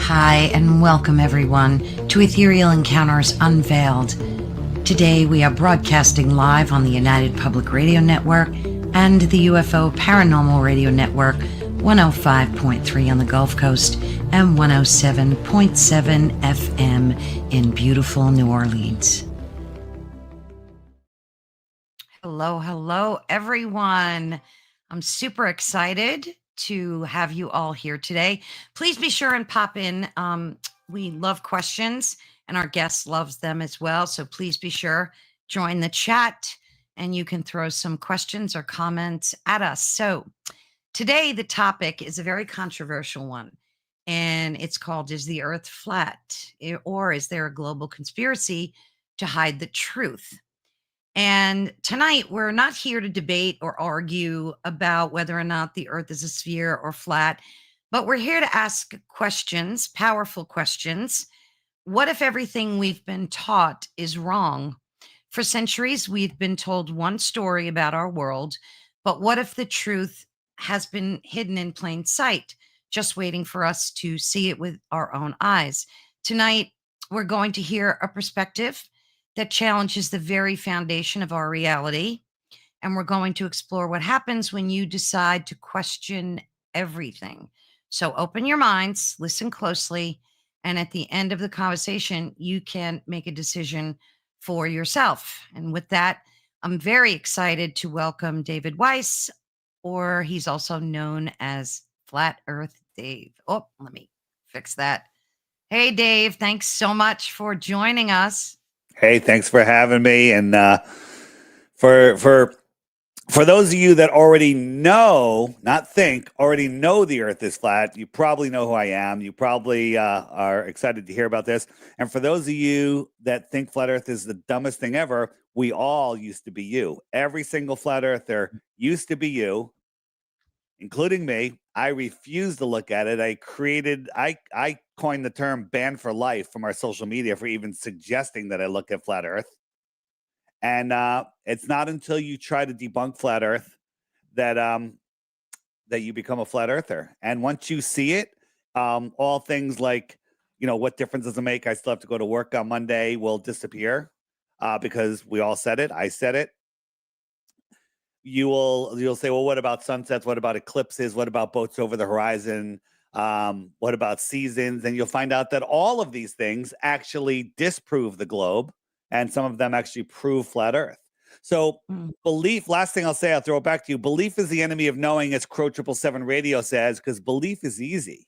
Hi, and welcome everyone to Ethereal Encounters Unveiled. Today we are broadcasting live on the United Public Radio Network and the UFO Paranormal Radio Network, 105.3 on the Gulf Coast and 107.7 FM in beautiful New Orleans. Hello, everyone. I'm super excited to have you all here today. Please be sure and pop in. We love questions and our guests loves them as well. So please be sure, join the chat and you can throw some questions or comments at us. So today the topic is a very controversial one and it's called, is the earth flat or is there a global conspiracy to hide the truth? And tonight, we're not here to debate or argue about whether or not the earth is a sphere or flat, but we're here to ask questions, powerful questions. What if everything we've been taught is wrong? For centuries, we've been told one story about our world, but what if the truth has been hidden in plain sight, just waiting for us to see it with our own eyes? Tonight, we're going to hear a perspective that challenges the very foundation of our reality. And we're going to explore what happens when you decide to question everything. So open your minds, listen closely, and at the end of the conversation, you can make a decision for yourself. And with that, I'm very excited to welcome David Weiss, or he's also known as Flat Earth Dave. Oh, let me fix that. Hey, Dave, thanks so much for joining us. Hey, thanks for having me. And for those of you that already know, not think, already know the earth is flat, you probably know who I am. You probably are excited to hear about this. And for those of you that think flat earth is the dumbest thing ever, we all used to be you. Every single flat earther used to be you, including me. I refused to look at it. I coined the term banned for life from our social media for even suggesting that I look at flat earth. And it's not until you try to debunk flat earth that that you become a flat earther. And once you see it, all things like, what difference does it make? I still have to go to work on Monday will disappear because we all said it. I said it. You'll say, well, what about sunsets? What about eclipses? What about boats over the horizon? What about seasons? And you'll find out that all of these things actually disprove the globe, and some of them actually prove flat earth. So belief, last thing I'll say, I'll throw it back to you. Belief is the enemy of knowing, as Crow 777 radio says, because belief is easy,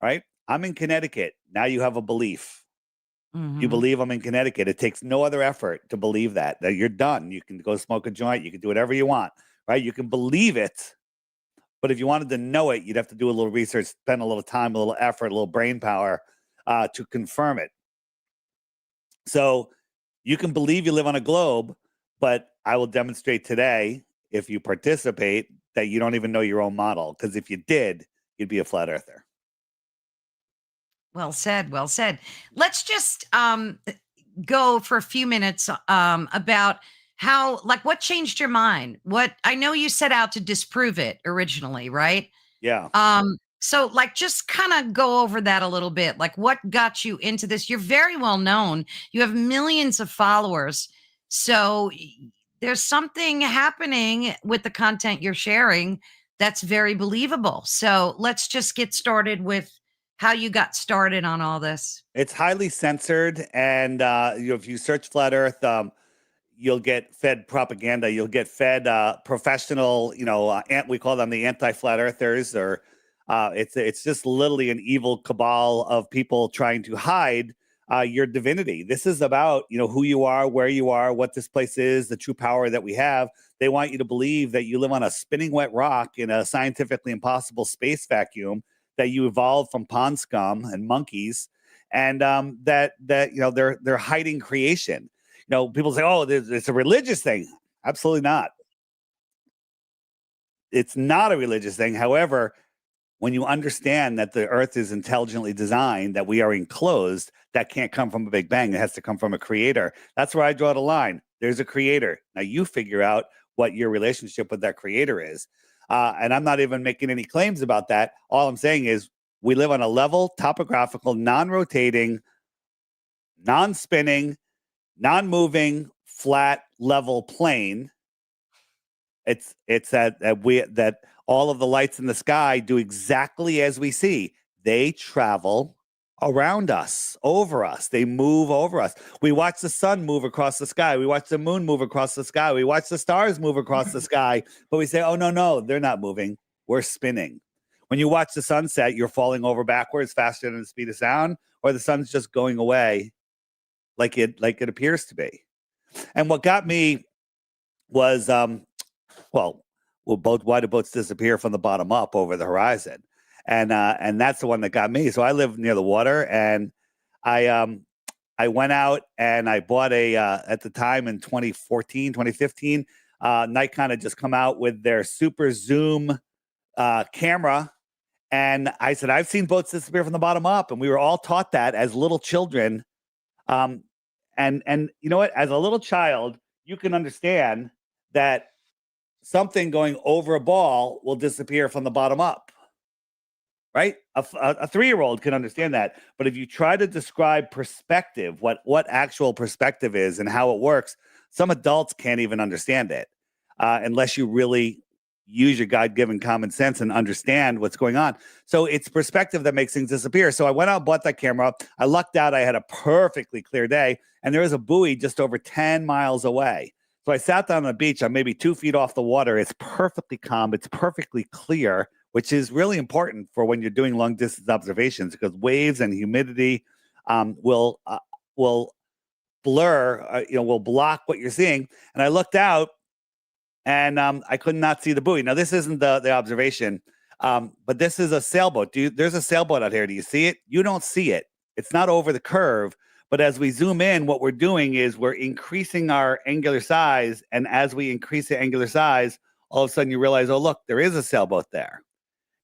right? I'm in Connecticut. Now you have a belief. You believe I'm in Connecticut. It takes no other effort to believe that you're done. You can go smoke a joint. You can do whatever you want, right? You can believe it. But if you wanted to know it, you'd have to do a little research, spend a little time, a little effort, a little brain power to confirm it. So you can believe you live on a globe, but I will demonstrate today, if you participate, that you don't even know your own model. Because if you did, you'd be a flat earther. Well said. Well said. Let's just go for a few minutes about how, what changed your mind? I know you set out to disprove it originally, right? Yeah. So just kind of go over that a little bit. What got you into this? You're very well known. You have millions of followers. So there's something happening with the content you're sharing that's very believable. So let's just get started with how you got started on all this. It's highly censored. And if you search flat earth, you'll get fed propaganda. You'll get fed professional, we call them the anti-flat earthers, or it's just literally an evil cabal of people trying to hide your divinity. This is about, who you are, where you are, what this place is, the true power that we have. They want you to believe that you live on a spinning wet rock in a scientifically impossible space vacuum, that you evolved from pond scum and monkeys, and that they're hiding creation. People say, oh, it's a religious thing. Absolutely not. It's not a religious thing. However, when you understand that the earth is intelligently designed, that we are enclosed, that can't come from a big bang. It has to come from a creator. That's where I draw the line. There's a creator. Now you figure out what your relationship with that creator is. And I'm not even making any claims about that. All I'm saying is We live on a level, topographical, non-rotating, non-spinning, non-moving, flat, level plane. It's that all of the lights in the sky do exactly as we see. They travel around us, over us. They move over us. We watch the sun move across the sky. We watch the moon move across the sky. We watch the stars move across the sky. But we say, oh, no, they're not moving. We're spinning. When you watch the sunset, you're falling over backwards faster than the speed of sound, or the sun's just going away like it appears to be. And what got me was, why do boats disappear from the bottom up over the horizon? And that's the one that got me. So I live near the water, and I went out and I bought at the time in 2015, Nikon had just come out with their super zoom camera. And I said, I've seen boats disappear from the bottom up. And we were all taught that as little children. And you know what? As a little child, you can understand that something going over a ball will disappear from the bottom up, right? A 3-year-old can understand that. But if you try to describe perspective, what actual perspective is and how it works, some adults can't even understand it unless you really use your God-given common sense and understand what's going on. So it's perspective that makes things disappear. So I went out and bought that camera. I lucked out. I had a perfectly clear day, and there was a buoy just over 10 miles away. So I sat down on the beach. I'm maybe 2 feet off the water. It's perfectly calm. It's perfectly clear, which is really important for when you're doing long distance observations, because waves and humidity will blur, will block what you're seeing. And I looked out, and I could not see the buoy. Now, this isn't the observation, but this is a sailboat. There's a sailboat out here. Do you see it? You don't see it. It's not over the curve. But as we zoom in, what we're doing is we're increasing our angular size. And as we increase the angular size, all of a sudden you realize, oh, look, there is a sailboat there.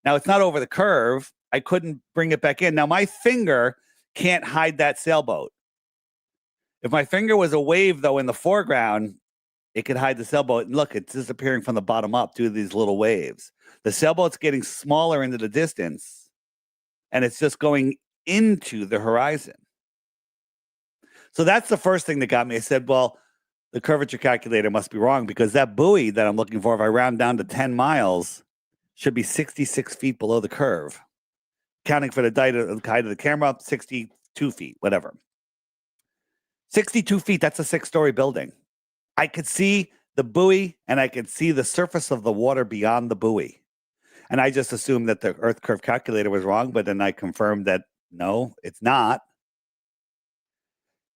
Now, it's not over the curve. I couldn't bring it back in. Now, my finger can't hide that sailboat. If my finger was a wave, though, in the foreground, it could hide the sailboat. And look, it's disappearing from the bottom up due to these little waves. The sailboat's getting smaller into the distance, and it's just going into the horizon. So that's the first thing that got me. I said, well, the curvature calculator must be wrong, because that buoy that I'm looking for, if I round down to 10 miles, should be 66 feet below the curve. Counting for the height of the camera, 62 feet, whatever. 62 feet, that's a 6-story building. I could see the buoy, and I could see the surface of the water beyond the buoy. And I just assumed that the Earth curve calculator was wrong, but then I confirmed that no, it's not.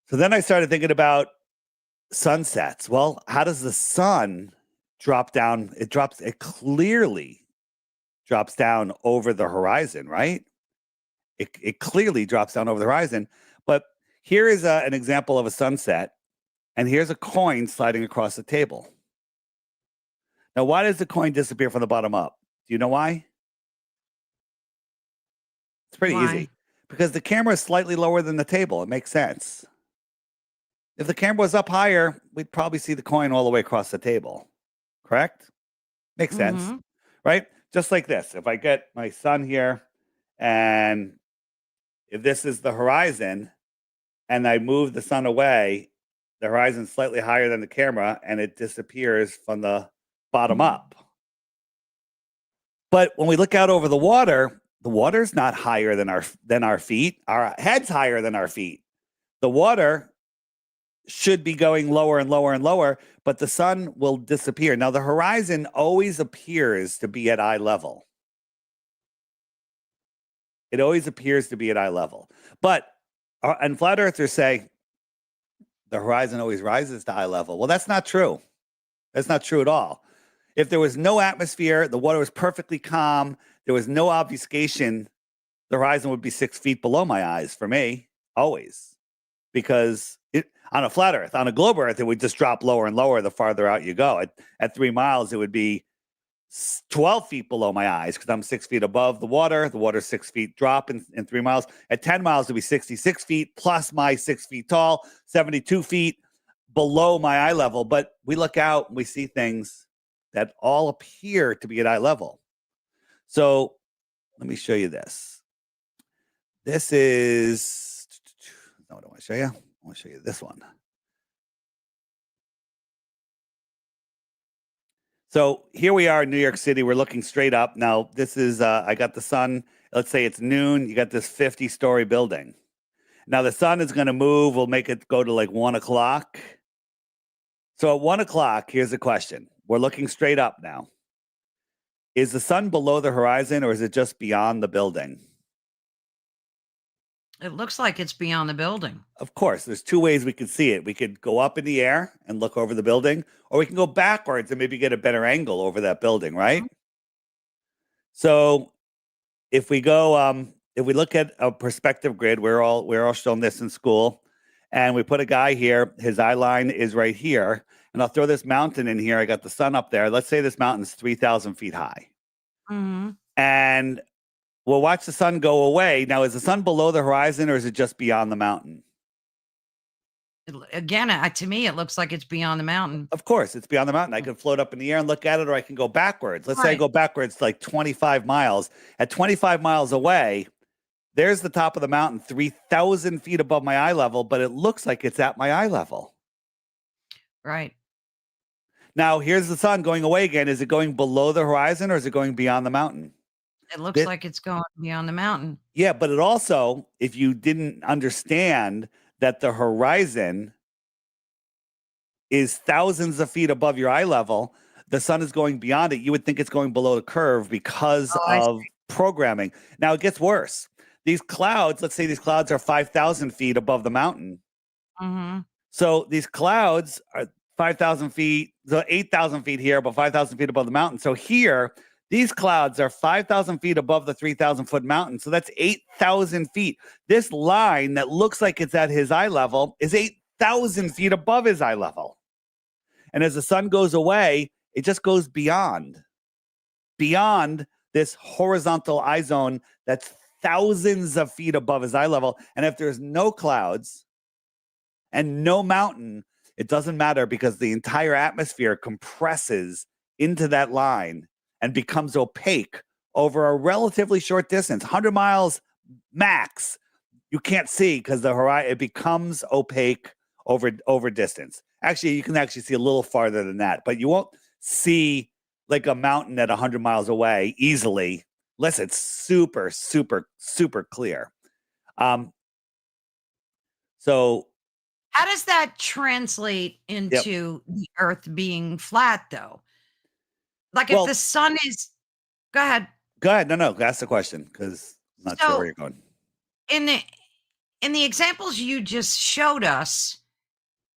So then I started thinking about sunsets. Well, how does the sun drop down? It clearly drops down over the horizon, right? It clearly drops down over the horizon. But here is an example of a sunset. And here's a coin sliding across the table. Now, why does the coin disappear from the bottom up? Do you know why? It's pretty easy. Because the camera is slightly lower than the table. It makes sense. If the camera was up higher, we'd probably see the coin all the way across the table. Correct? Makes sense, right? Just like this. If I get my sun here, and if this is the horizon, and I move the sun away, the horizon's slightly higher than the camera, and it disappears from the bottom up. But when we look out over the water's not higher than our feet. Our head's higher than our feet. The water should be going lower and lower and lower, but the sun will disappear. Now, the horizon always appears to be at eye level. It always appears to be at eye level. But, and flat earthers say, the horizon always rises to eye level. Well, that's not true. That's not true at all. If there was no atmosphere, the water was perfectly calm, there was no obfuscation, the horizon would be 6 feet below my eyes for me, always. Because on a flat earth, on a globe earth, it would just drop lower and lower the farther out you go. At 3 miles, it would be 12 feet below my eyes because I'm 6 feet above the water. The water's 6 feet drop in 3 miles. At 10 miles, it'd be 66 feet plus my 6 feet tall, 72 feet below my eye level. But we look out and we see things that all appear to be at eye level. So let me show you this. This is, what do I want to show you? I want to show you this one. So here we are in New York City. We're looking straight up. Now, this is, I got the sun. Let's say it's noon. You got this 50-story building. Now, the sun is going to move. We'll make it go to like 1 o'clock. So at 1 o'clock, here's the question. We're looking straight up now. Is the sun below the horizon or is it just beyond the building? It looks like it's beyond the building. Of course, there's two ways we could see it. We could go up in the air and look over the building, or we can go backwards and maybe get a better angle over that building, right? So if we go, if we look at a perspective grid, we're all shown this in school, and we put a guy here, his eye line is right here, and I'll throw this mountain in here. I got the sun up there. Let's say this mountain's 3,000 feet high. Mm-hmm. And we'll watch the sun go away. Now, is the sun below the horizon or is it just beyond the mountain? Again, to me, it looks like it's beyond the mountain. Of course, it's beyond the mountain. I can float up in the air and look at it, or I can go backwards. Let's say I Right. go backwards like 25 miles. At 25 miles away, there's the top of the mountain, 3,000 feet above my eye level, but it looks like it's at my eye level. Right. Now, here's the sun going away again. Is it going below the horizon or is it going beyond the mountain? It looks like it's going beyond the mountain. Yeah, but it also, if you didn't understand that the horizon is thousands of feet above your eye level, the sun is going beyond it. You would think it's going below the curve because of programming. Now it gets worse. These clouds, let's say these clouds are 5,000 feet above the mountain. Mm-hmm. So these clouds are 5,000 feet, so 8,000 feet here, but 5,000 feet above the mountain. So here, these clouds are 5,000 feet above the 3,000 foot mountain. So that's 8,000 feet. This line that looks like it's at his eye level is 8,000 feet above his eye level. And as the sun goes away, it just goes beyond this horizontal eye zone that's thousands of feet above his eye level. And if there's no clouds and no mountain, it doesn't matter because the entire atmosphere compresses into that line and becomes opaque over a relatively short distance, 100 miles max. You can't see because the horizon, it becomes opaque over distance. Actually, you can actually see a little farther than that, but you won't see like a mountain at 100 miles away easily unless it's super, super, super clear. So how does that translate into the Earth being flat, though? Like if the sun is, go ahead. Go ahead. No, ask the question because I'm not sure where you're going. In the examples you just showed us,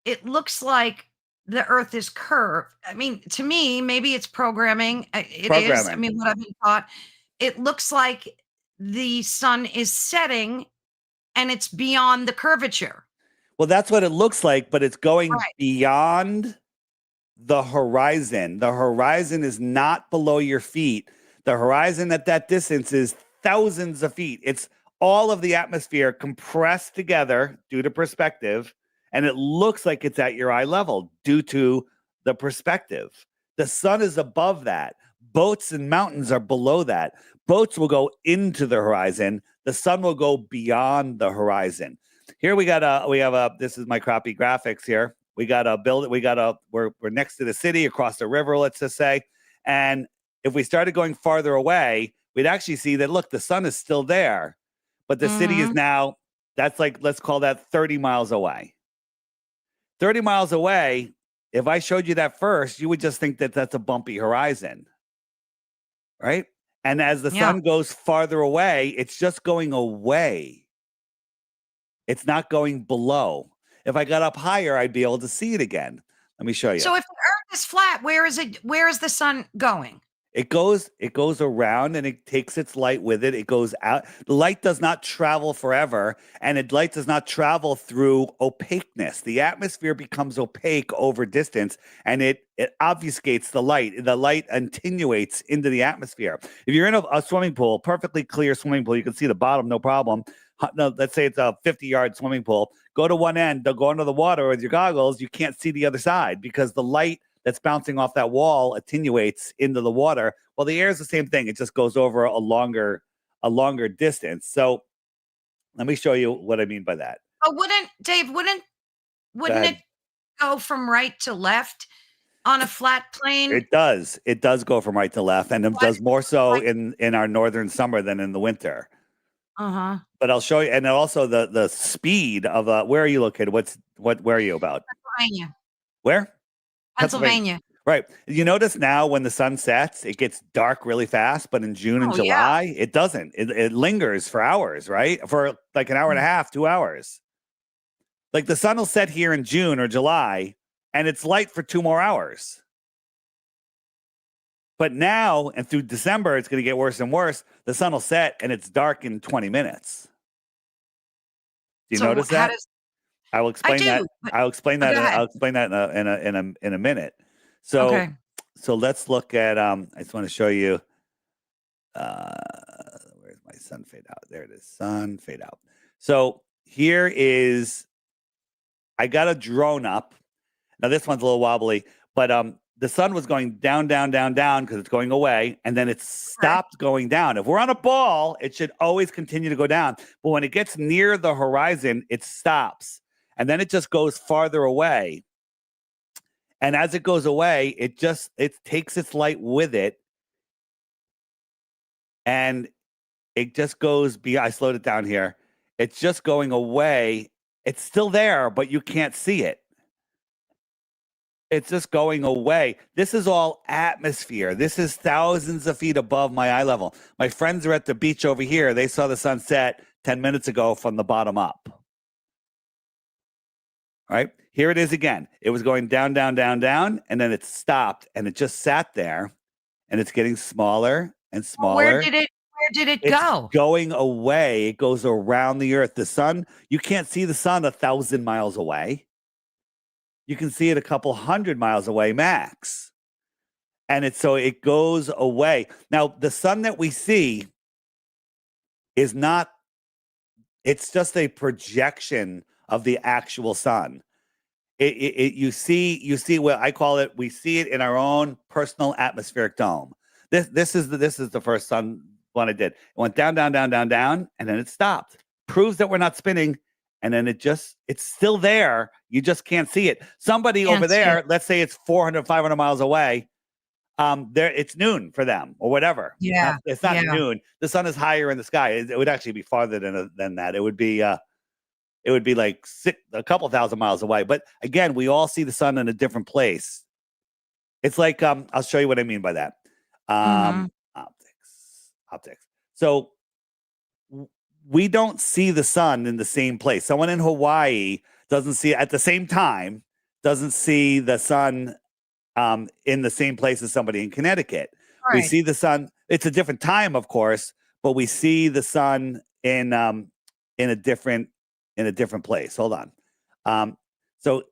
it looks like the Earth is curved. I mean, to me, maybe it's programming. It is. I mean, what I've been taught, it looks like the sun is setting and it's beyond the curvature. Well, that's what it looks like, but it's going beyond the horizon. The horizon is not below your feet. The horizon at that distance is thousands of feet. It's all of the atmosphere compressed together due to perspective, and it looks like it's at your eye level due to the perspective. The sun is above that. Boats and mountains are below that. Boats will go into the horizon. The sun will go beyond the horizon. Here we have a, this is my crappy graphics here. We got a building, we're next to the city, across the river, let's just say. And if we started going farther away, we'd actually see that, look, the sun is still there, but the city is now, that's like, let's call that 30 miles away. 30 miles away, if I showed you that first, you would just think that that's a bumpy horizon, right? And as the sun goes farther away, it's just going away. It's not going below. If I got up higher, I'd be able to see it again. Let me show you. So if the Earth is flat, where is it? Where is the sun going? It goes around and it takes its light with it. It goes out. The light does not travel forever, and the light does not travel through opaqueness. The atmosphere becomes opaque over distance, and it obfuscates the light. The light attenuates into the atmosphere. If you're in a swimming pool, perfectly clear swimming pool, you can see the bottom, no problem. No, let's say it's a 50-yard swimming pool. Go to one end, they'll go under the water with your goggles. You can't see the other side because the light that's bouncing off that wall attenuates into the water. Well, the air is the same thing. It just goes over a longer distance. So Let me show you what I mean by that. But wouldn't it go from right to left on a flat plane? It does. It does go from right to left, and it Why does more so like in our northern summer than in the winter. Uh-huh. But I'll show you, and also the speed of where are you located? Where are you about? Pennsylvania. Where? Pennsylvania. Right. You notice now when the sun sets, it gets dark really fast, but in June and Oh, yeah. July, it doesn't. It lingers for hours, right? For like an hour and a half, 2 hours. Like the sun will set here in June or July, and it's light for 2 more hours. But now and through December, it's going to get worse and worse. The sun will set and it's dark in 20 minutes. Do you notice that? I will explain that. I'll explain that. I'll explain that in a minute. So, Okay. so let's look at. I just want to show you. Where's my sun fade out? There it is. Sun fade out. So here is. I got a drone up. Now this one's a little wobbly, but the sun was going down, down, down, down because it's going away, and then it stopped going down. If we're on a ball, it should always continue to go down. But when it gets near the horizon, it stops. And then it just goes farther away. And as it goes away, it takes its light with it. And it just goes beyond. I slowed it down here. It's just going away. It's still there, but you can't see it. It's just going away. This is all atmosphere. This is thousands of feet above my eye level. My friends are at the beach over here. They saw the sunset 10 minutes ago from the bottom up. All right, here it is again. It was going down, down, down, down, and then it stopped, and it just sat there, and it's getting smaller and smaller. Where did it go? It's going away. It goes around the earth. The sun, you can't see the sun 1,000 miles away. You can see it a couple hundred miles away max. And so it goes away. Now, the sun that we see is not, it's just a projection of the actual sun. You see what I call it, we see it in our own personal atmospheric dome. This is the first sun one I did. It went down, down, down, down, down, and then it stopped. Proves that we're not spinning. And then it's still there. You just can't see it. Somebody over there, let's say it's 400, 500 miles away. It's noon for them or whatever. Yeah. It's not noon. The sun is higher in the sky. It would actually be farther than that. It would be like a couple thousand miles away. But again, we all see the sun in a different place. It's like, I'll show you what I mean by that. Optics. So we don't see the sun in the same place. Someone in Hawaii doesn't see at the same time, doesn't see the sun in the same place as somebody in Connecticut. Right. We see the sun. It's a different time, of course, but we see the sun in a different place. Hold on. So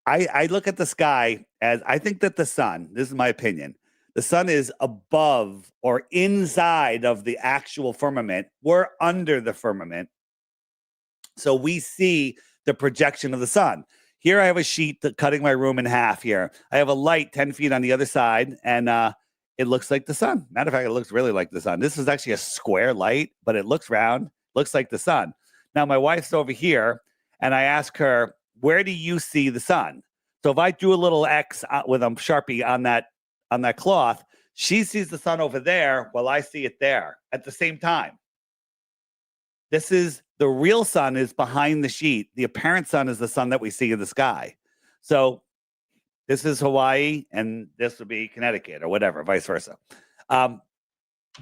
I look at the sky as I think that the sun, this is my opinion, the sun is above or inside of the actual firmament. We're under the firmament. So we see the projection of the sun. Here I have a sheet cutting my room in half here. I have a light 10 feet on the other side, and it looks like the sun. Matter of fact, it looks really like the sun. This is actually a square light, but it looks round, looks like the sun. Now, my wife's over here, and I ask her, where do you see the sun? So if I do a little X with a Sharpie on that cloth, she sees the sun over there while I see it there at the same time. This is the real sun is behind the sheet. The apparent sun is the sun that we see in the sky. So this is Hawaii, and this would be Connecticut or whatever, vice versa.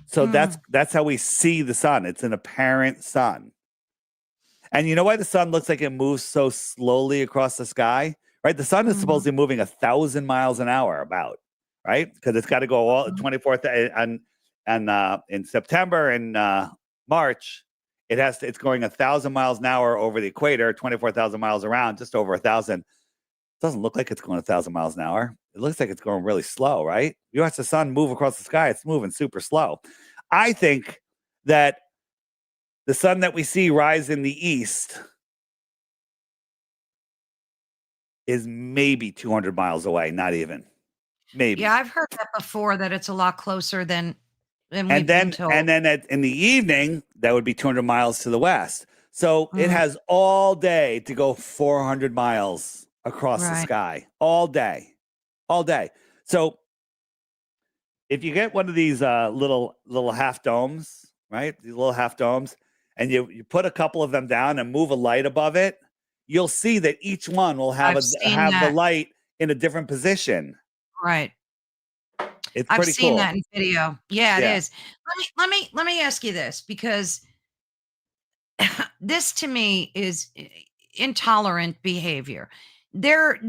So that's how we see the sun. It's an apparent sun. And you know why the sun looks like it moves so slowly across the sky, right? The sun is supposedly moving 1,000 miles an hour about, right? Because it's got to go all 24th and in September and March. It's going 1,000 miles an hour over the equator, 24,000 miles around, just over 1,000. It doesn't look like it's going 1,000 miles an hour. It looks like it's going really slow, right? You watch the sun move across the sky, it's moving super slow. I think that the sun that we see rise in the east is maybe 200 miles away, not even. Maybe. Yeah, I've heard that before, that it's a lot closer than we've been told. And then in the evening, that would be 200 miles to the west. So it has all day to go 400 miles across the Right. sky, all day. So if you get one of these little half domes, right? These little half domes, and you put a couple of them down and move a light above it, you'll see that each one will have I've seen have the that. light in a different position. Right. It's I've pretty seen cool. that in video. Yeah, it Yeah. is. Let me ask you this, because this to me is intolerant behavior. There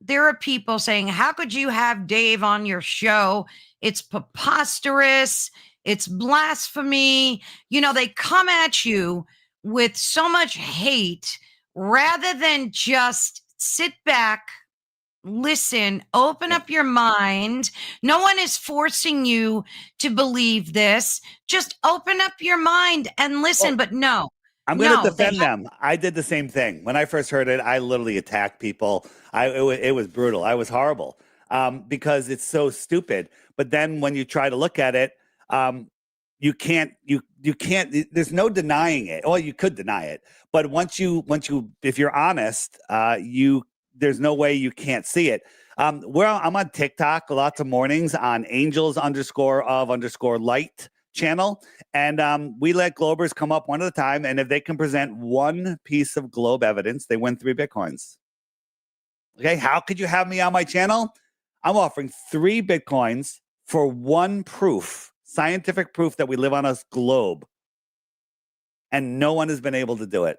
are people saying, "How could you have Dave on your show? It's preposterous. It's blasphemy." You know, they come at you with so much hate rather than just sit back, listen, open Yeah. up your mind. No one is forcing you to believe this. Just open up your mind and listen. Well, But no, I'm going to no, they defend them. I did the same thing. When I first heard it, I literally attacked people. It was brutal. I was horrible because it's so stupid. But then when you try to look at it, you can't. There's no denying it. Well, you could deny it, but if you're honest, there's no way you can't see it. I'm on TikTok lots of mornings on angels_of_light channel. And we let Globers come up one at a time. And if they can present one piece of globe evidence, they win 3 Bitcoins. Okay. How could you have me on my channel? I'm offering 3 Bitcoins for one proof, scientific proof that we live on a globe. And no one has been able to do it.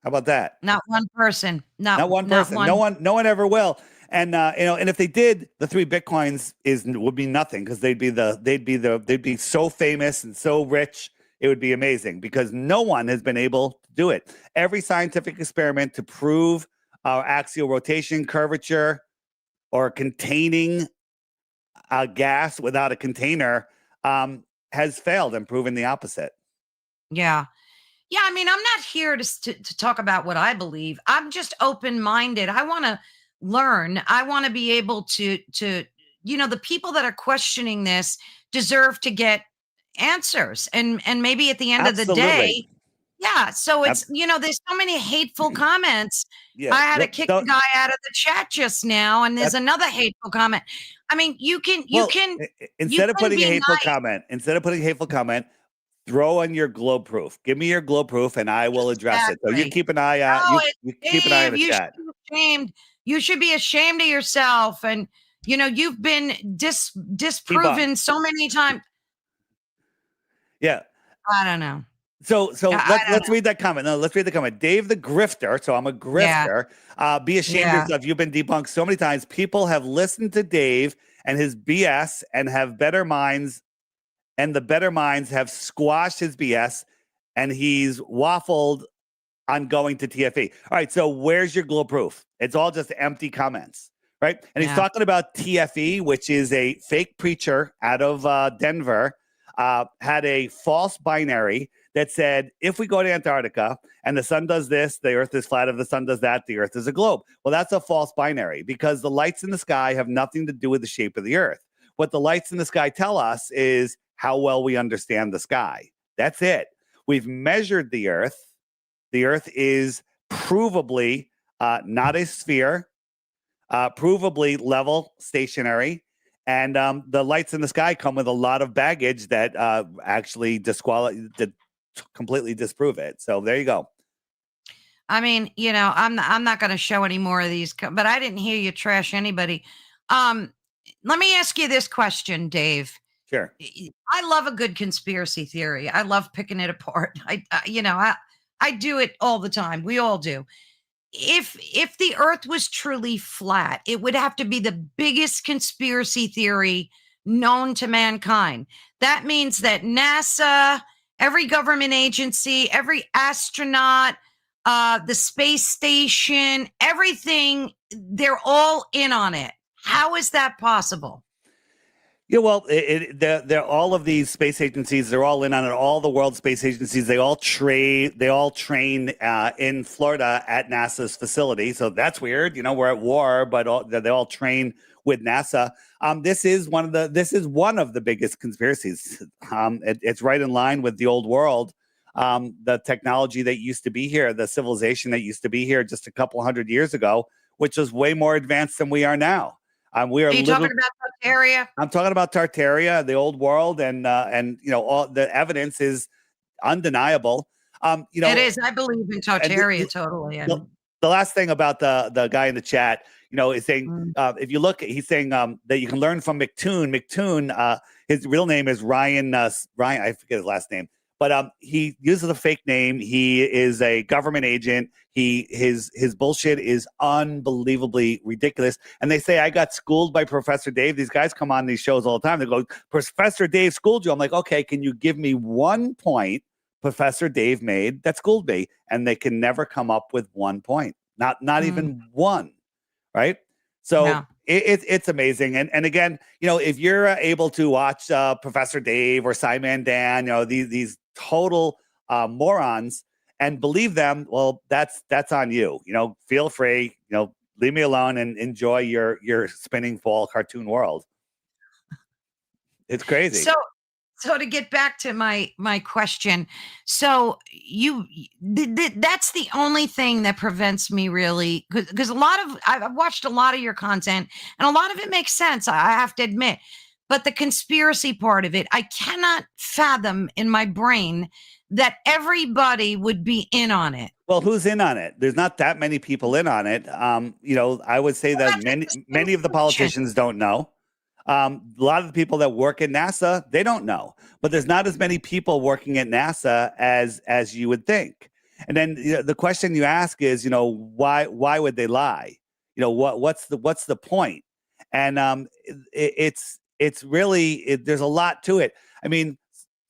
How about that? not one person, Not one person. No one ever will. And and if they did, the 3 Bitcoins would be nothing, because they'd be so famous and so rich. It would be amazing, because no one has been able to do it. Every scientific experiment to prove axial rotation, curvature, or containing a gas without a container has failed and proven the opposite. Yeah. Yeah, I mean, I'm not here to talk about what I believe. I'm just open-minded. I want to learn. I want to be able to the people that are questioning this deserve to get answers. And maybe at the end of the Absolutely. day, yeah. So it's, there's so many hateful comments. Yeah. I had to kick the guy out of the chat just now, and there's another hateful comment. I mean, you can instead of putting a be hateful nice. comment, throw in your globe proof. Give me your globe proof, and I will address it. So you Exactly. keep an eye out. No, You keep an eye on Dave, the chat. should be ashamed. You should be ashamed of yourself. And you've been disproven so many times. Yeah. I don't know. So I don't let's know. read that comment. No, let's read the comment. Dave the Grifter. So I'm a Yeah. grifter. Be ashamed of Yeah. yourself. You've been debunked so many times. People have listened to Dave and his BS and have better minds, and the better minds have squashed his BS, and he's waffled on going to TFE. All right, so where's your globe proof? It's all just empty comments, right? And he's talking about TFE, which is a fake preacher out of Denver, had a false binary that said, if we go to Antarctica and the sun does this, the earth is flat. If the sun does that, the earth is a globe. Well, that's a false binary, because the lights in the sky have nothing to do with the shape of the earth. What the lights in the sky tell us is how well we understand the sky. That's it. We've measured the earth. The earth is provably not a sphere, provably level, stationary. And the lights in the sky come with a lot of baggage that actually completely disprove it. So there you go. I mean, I'm not going to show any more of these, but I didn't hear you trash anybody. Let me ask you this question, Dave. Sure. I love a good conspiracy theory. I love picking it apart. I do it all the time. We all do. If the earth was truly flat, it would have to be the biggest conspiracy theory known to mankind. That means that NASA, every government agency, every astronaut, the space station, everything, they're all in on it. How is that possible? Yeah, well, they're all of these space agencies. They're all in on it. All the world space agencies. They all train in Florida at NASA's facility. So that's weird. We're at war, but they all train with NASA. This is one of the biggest conspiracies. It's right in line with the old world. The technology that used to be here, the civilization that used to be here just a couple hundred years ago, which was way more advanced than we are now. We Are you talking about Tartaria? I'm talking about Tartaria, the old world, and all the evidence is undeniable. It is. I believe in Tartaria totally. The last thing about the guy in the chat, is saying if you look, he's saying that you can learn from McToon. McToon, his real name is Ryan. Ryan, I forget his last name, but he uses a fake name. He is a government agent. His bullshit is unbelievably ridiculous. And they say I got schooled by Professor Dave. These guys come on these shows all the time. They go, Professor Dave schooled you. I'm like, okay, can you give me one point Professor Dave made that schooled me? And they can never come up with 1 point, not even one, right? So No. it's amazing. And again, if you're able to watch Professor Dave or Simon Dan, these total morons and believe them, well, that's on you. Feel free, leave me alone and enjoy your spinning ball cartoon world. It's crazy. So to get back to my question, so that's the only thing that prevents me really, because I've watched a lot of your content and a lot of it makes sense, I have to admit, but the conspiracy part of it, I cannot fathom in my brain that everybody would be in on it. Well, who's in on it? There's not that many people in on it. I would say that many of the politicians don't know. A lot of the people that work at NASA, they don't know, but there's not as many people working at NASA as you would think. And then the question you ask is, why would they lie? What's the point? And it's really there's a lot to it. I mean,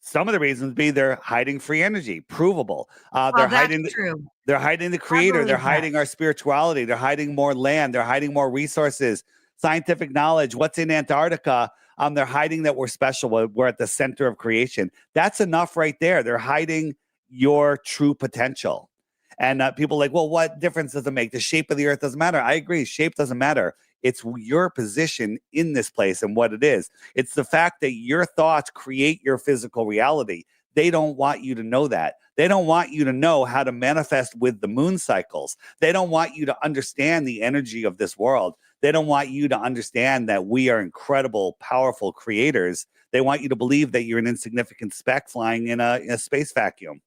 some of the reasons would be they're hiding free energy, provable. They're hiding. True. They're hiding the creator. They're hiding our spirituality. They're hiding more land. They're hiding more resources. Scientific knowledge, what's in Antarctica, they're hiding that we're special. We're at the center of creation. That's enough right there. They're hiding your true potential. And people are like, well, what difference does it make? The shape of the earth doesn't matter. I agree. Shape doesn't matter. It's your position in this place and what it is. It's the fact that your thoughts create your physical reality. They don't want you to know that. They don't want you to know how to manifest with the moon cycles. They don't want you to understand the energy of this world. They don't want you to understand that we are incredible, powerful creators. They want you to believe that you're an insignificant speck flying in a space vacuum,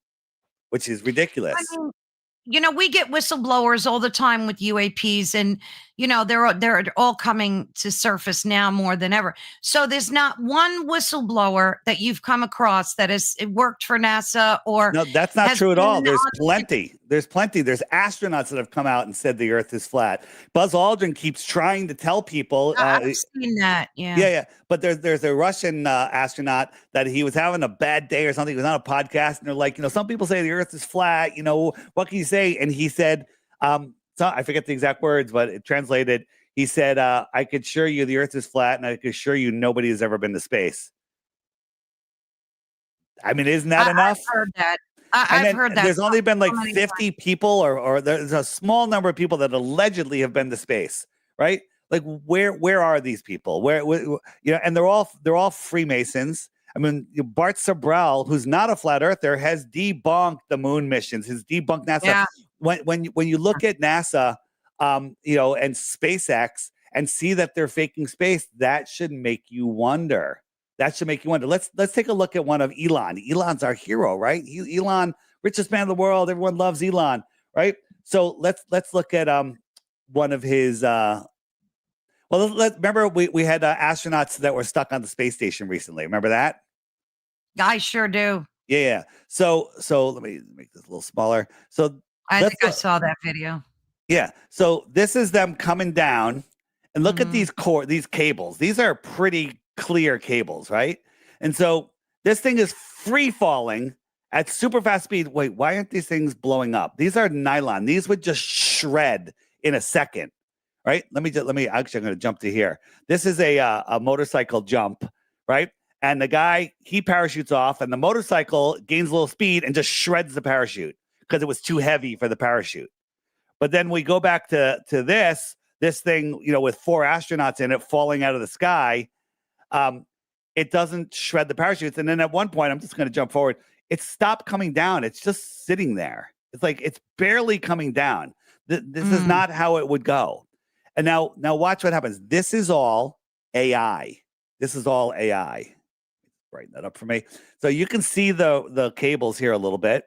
which is ridiculous. I mean, we get whistleblowers all the time with UAPs, and they're all coming to surface now more than ever. So there's not one whistleblower that you've come across that has worked for NASA or no, that's not true at all. There's plenty. There's astronauts that have come out and said the Earth is flat. Buzz Aldrin keeps trying to tell people. I've seen that. Yeah. Yeah. But there's a Russian astronaut that he was having a bad day or something. He was on a podcast, and they're like, some people say the Earth is flat. What can you say? And he said, so I forget the exact words, but it translated. He said, I could assure you the Earth is flat, and I could assure you nobody has ever been to space. I mean, isn't that enough? I've heard that. I've heard that. There's only been like 50 people, or there's a small number of people that allegedly have been to space, right? Like, where are these people? Where and they're all Freemasons. I mean, Bart Sabrell, who's not a flat earther, has debunked the moon missions. Has debunked NASA. Yeah. When you look at NASA, and SpaceX, and see that they're faking space, that should make you wonder. Let's take a look at one of Elon. Elon's our hero, right? Elon, richest man in the world. Everyone loves Elon, right? So let's look at one of his. Remember we had astronauts that were stuck on the space station recently. Remember that? I sure do. Yeah. So let me make this a little smaller. So I think I saw that video. Yeah. So this is them coming down, and look at these cables. These are pretty clear cables, right? And so this thing is free falling at super fast speed. Wait, why aren't these things blowing up? These are nylon. These would just shred in a second, right? Let me actually, I'm going to jump to here. This is a motorcycle jump, right? And the guy, he parachutes off, and the motorcycle gains a little speed and just shreds the parachute because it was too heavy for the parachute. But then we go back to this. this thing, with 4 astronauts in it falling out of the sky, it doesn't shred the parachutes. And then at one point, I'm just going to jump forward, it stopped coming down. It's just sitting there. It's like it's barely coming down. This is not how it would go. And now watch what happens. This is all AI. This is all AI. Brighten that up for me. So you can see the cables here a little bit.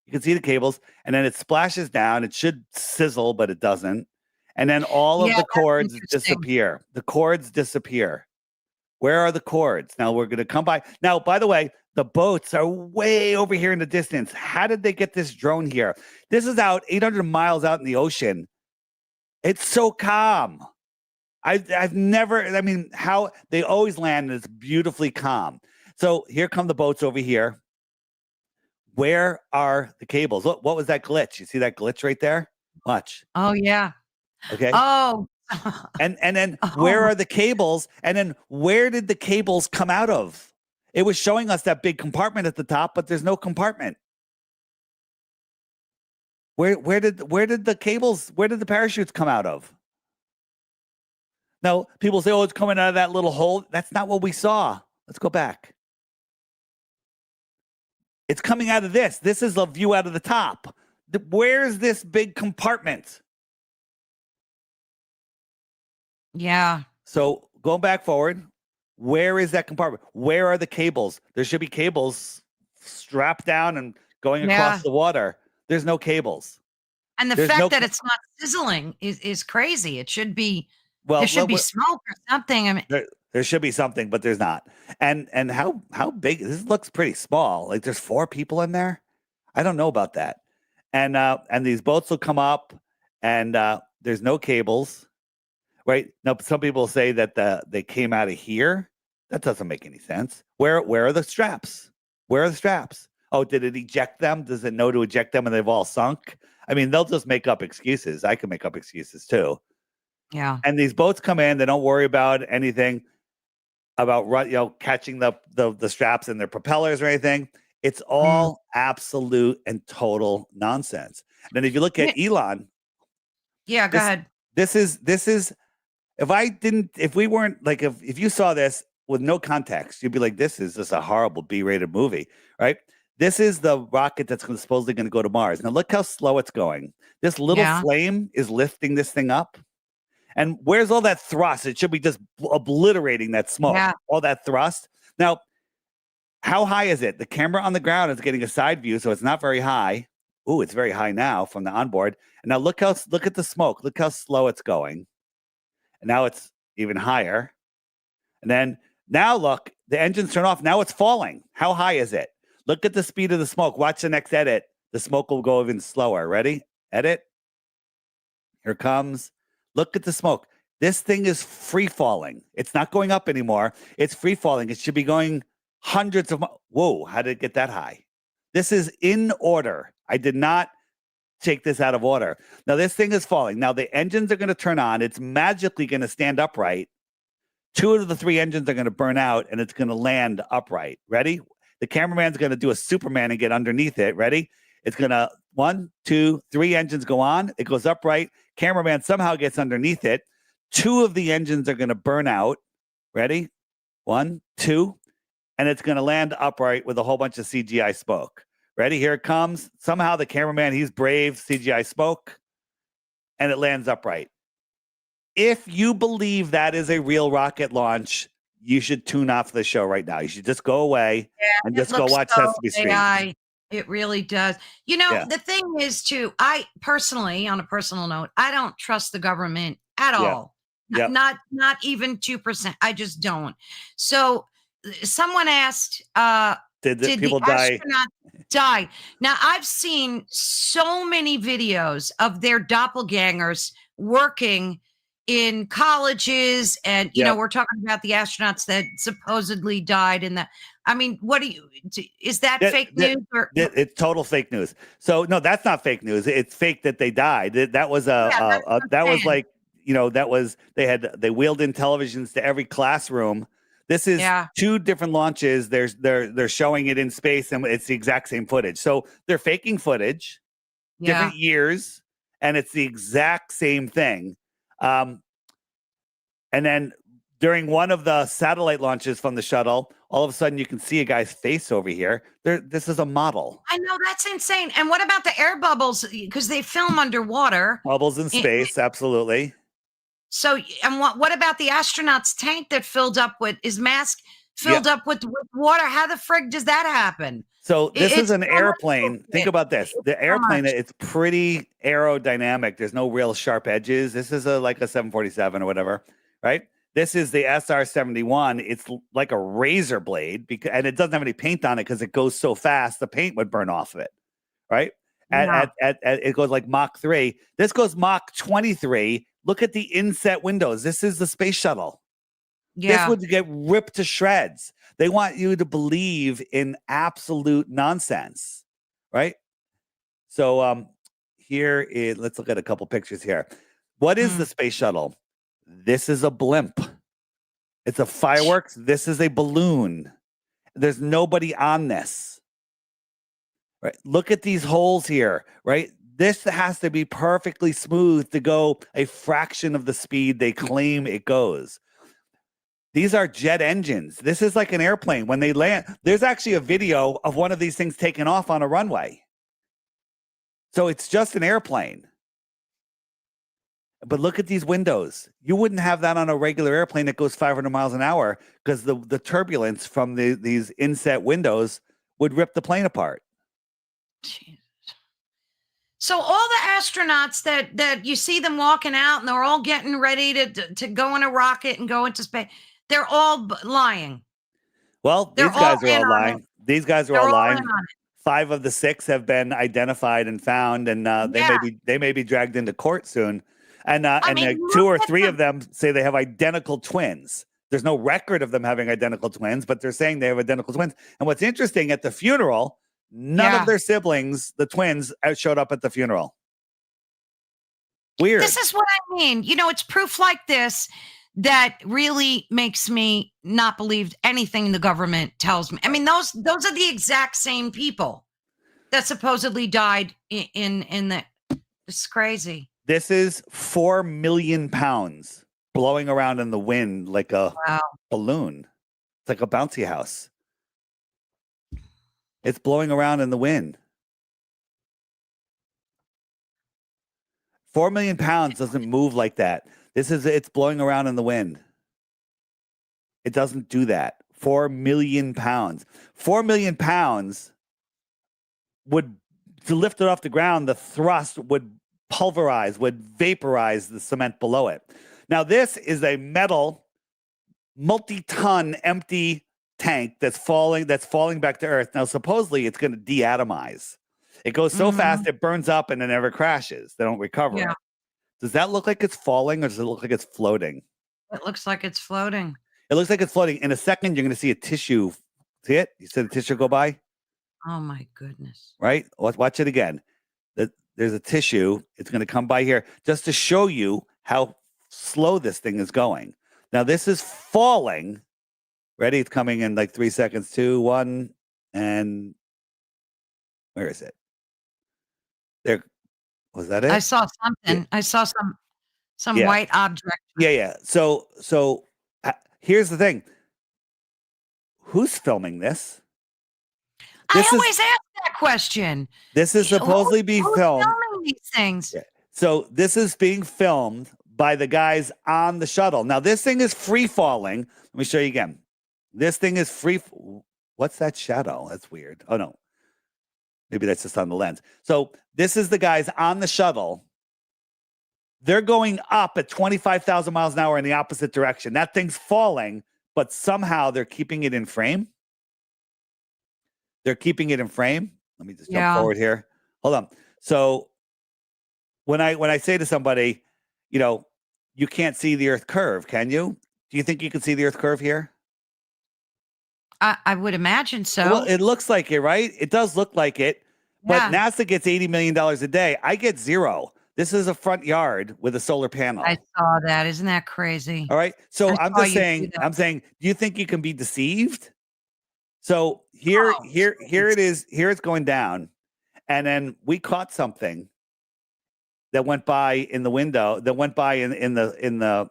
You can see the cables, and then it splashes down. It should sizzle, but it doesn't. And then all of the cords disappear. The cords disappear. Where are the cords? Now we're going to come by. Now, by the way, the boats are way over here in the distance. How did they get this drone here? This is out 800 miles out in the ocean. It's so calm. I've never, how they always land and it's beautifully calm. So here come the boats over here. Where are the cables? What was that glitch? You see that glitch right there? Watch. Oh, yeah. Okay. Oh. and then where are the cables? And then where did the cables come out of? It was showing us that big compartment at the top, but there's no compartment. Where did the parachutes come out of? Now, people say, oh, it's coming out of that little hole. That's not what we saw. Let's go back. It's coming out of this. This is a view out of the top. Where's this big compartment? Yeah. So going back forward, where is that compartment? Where are the cables? There should be cables strapped down and going across the water. There's no cables. And the fact that it's not sizzling is crazy. It should be, there should be smoke or something. There should be something, but there's not. And how big? This looks pretty small. Like there's 4 people in there. I don't know about that. And these boats will come up, and there's no cables, right? Now some people say that they came out of here. That doesn't make any sense. Where are the straps? Where are the straps? Oh, did it eject them? Does it know to eject them and they've all sunk? They'll just make up excuses. I can make up excuses too. Yeah. And these boats come in. They don't worry about anything about catching the straps in their propellers or anything. It's all absolute and total nonsense. And then if you look at Elon, go ahead. This is if we weren't like if you saw this with no context, you'd be like, this is just a horrible B-rated movie, right? This is the rocket that's supposedly going to go to Mars. Now look how slow it's going. This little flame is lifting this thing up. And where's all that thrust? It should be just obliterating that smoke. Yeah. All that thrust. Now, how high is it? The camera on the ground is getting a side view, so it's not very high. Ooh, it's very high now from the onboard. And now look at the smoke. Look how slow it's going. And now it's even higher. And then now look, the engines turn off. Now it's falling. How high is it? Look at the speed of the smoke. Watch the next edit. The smoke will go even slower. Ready? Edit. Here comes. Look at the smoke. This thing is free falling. It's not going up anymore. It's free falling. It should be going hundreds of miles. Whoa, how did it get that high? This is in order. I did not take this out of order. Now this thing is falling. Now the engines are going to turn on. It's magically going to stand upright. 2 of the 3 engines are going to burn out and it's going to land upright. Ready? The cameraman's going to do a Superman and get underneath it. Ready? It's going to 1, 2, 3 engines go on. It goes upright. Cameraman somehow gets underneath it. 2 of the engines are going to burn out. Ready? 1, 2. And it's going to land upright with a whole bunch of CGI smoke. Ready? Here it comes. Somehow the cameraman, he's brave, CGI smoke, and it lands upright. If you believe that is a real rocket launch, you should tune off the show right now. You should just go away and just go watch Sesame Street. It really does. The thing is too, I personally, on a personal note, I don't trust the government at all. Yep. Not even 2%. I just don't. So someone asked, did people die? Now I've seen so many videos of their doppelgangers working in colleges, and we're talking about the astronauts that supposedly died in the. Is that fake news? It's total fake news. So no, that's not fake news. It's fake that they died. That was they wheeled in televisions to every classroom. This is 2 different launches. They're showing it in space, and it's the exact same footage. So they're faking footage, different years, and it's the exact same thing. And then during one of the satellite launches from the shuttle, all of a sudden you can see a guy's face over here. This is a model. I know, that's insane. And what about the air bubbles? Because they film underwater. Bubbles in space, absolutely. So, and what about the astronaut's tank that filled up with his mask filled up with water? How the frig does that happen? So this is an so airplane. Think about this. The airplane, much. it's pretty aerodynamic. There's no real sharp edges. This is like a 747 or whatever, right? This is the SR-71. It's like a razor blade, and it doesn't have any paint on it because it goes so fast, the paint would burn off of it, right? Yeah. It goes like Mach 3. This goes Mach 23. Look at the inset windows. This is the space shuttle. Yeah. This would get ripped to shreds. They want you to believe in absolute nonsense, right? So let's look at a couple pictures here. What is the space shuttle? This is a blimp. It's a fireworks. This is a balloon. There's nobody on this. Right? Look at these holes here, right? This has to be perfectly smooth to go a fraction of the speed they claim it goes. These are jet engines. This is like an airplane. When they land, there's actually a video of one of these things taking off on a runway. So it's just an airplane. But look at these windows. You wouldn't have that on a regular airplane that goes 500 miles an hour because the turbulence from these inset windows would rip the plane apart. Jesus. So all the astronauts that you see them walking out and they're all getting ready to go in a rocket and go into space, they're all lying. Well, these guys are all lying. These guys are all lying. 5 of the 6 have been identified and found, and they may be dragged into court soon. And 2 or 3 of them say they have identical twins. There's no record of them having identical twins, but they're saying they have identical twins. And what's interesting, at the funeral, none of their siblings, the twins, showed up at the funeral. Weird. This is what I mean. You know, it's proof like this that really makes me not believe anything the government tells me. I mean, those are the exact same people that supposedly died in the. It's crazy. This is 4 million pounds blowing around in the wind like a balloon. It's like a bouncy house. It's blowing around in the wind. 4 million pounds doesn't move like that. It's blowing around in the wind. It doesn't do that. 4 million pounds. 4 million pounds to lift it off the ground, the thrust would vaporize the cement below it. Now, this is a metal, multi-ton empty tank that's falling back to Earth. Now, supposedly it's going to deatomize. It goes so fast it burns up and it never crashes. They don't recover it. Does that look like it's falling, or does it look like it's floating? It looks like it's floating. It looks like it's floating. In a second, you're going to see a tissue. See it? You see the tissue go by? Oh, my goodness. Right? Watch it again. There's a tissue. It's going to come by here just to show you how slow this thing is going. Now, this is falling. Ready? It's coming in like 3 seconds. 2, 1, and where is it? There. Was that it? I saw something. Yeah. I saw some white object. Yeah. So here's the thing. Who's filming this? I always ask that question. This is supposedly being filmed. Filming these things? Yeah. So this is being filmed by the guys on the shuttle. Now, this thing is free falling. Let me show you again. This thing is free. What's that shadow? That's weird. Oh, no. Maybe that's just on the lens. So this is the guys on the shuttle. They're going up at 25,000 miles an hour in the opposite direction. That thing's falling, but somehow they're keeping it in frame. They're keeping it in frame. Let me just jump forward here. Hold on. So when I say to somebody, you can't see the Earth curve, can you? Do you think you can see the Earth curve here? I would imagine so. Well, it looks like it, right? It does look like it. But NASA gets $80 million a day. I get 0. This is a front yard with a solar panel. I saw that. Isn't that crazy? All right. So I'm saying, do you think you can be deceived? So here it is. Here it's going down. And then we caught something that went by in the window, that went by in the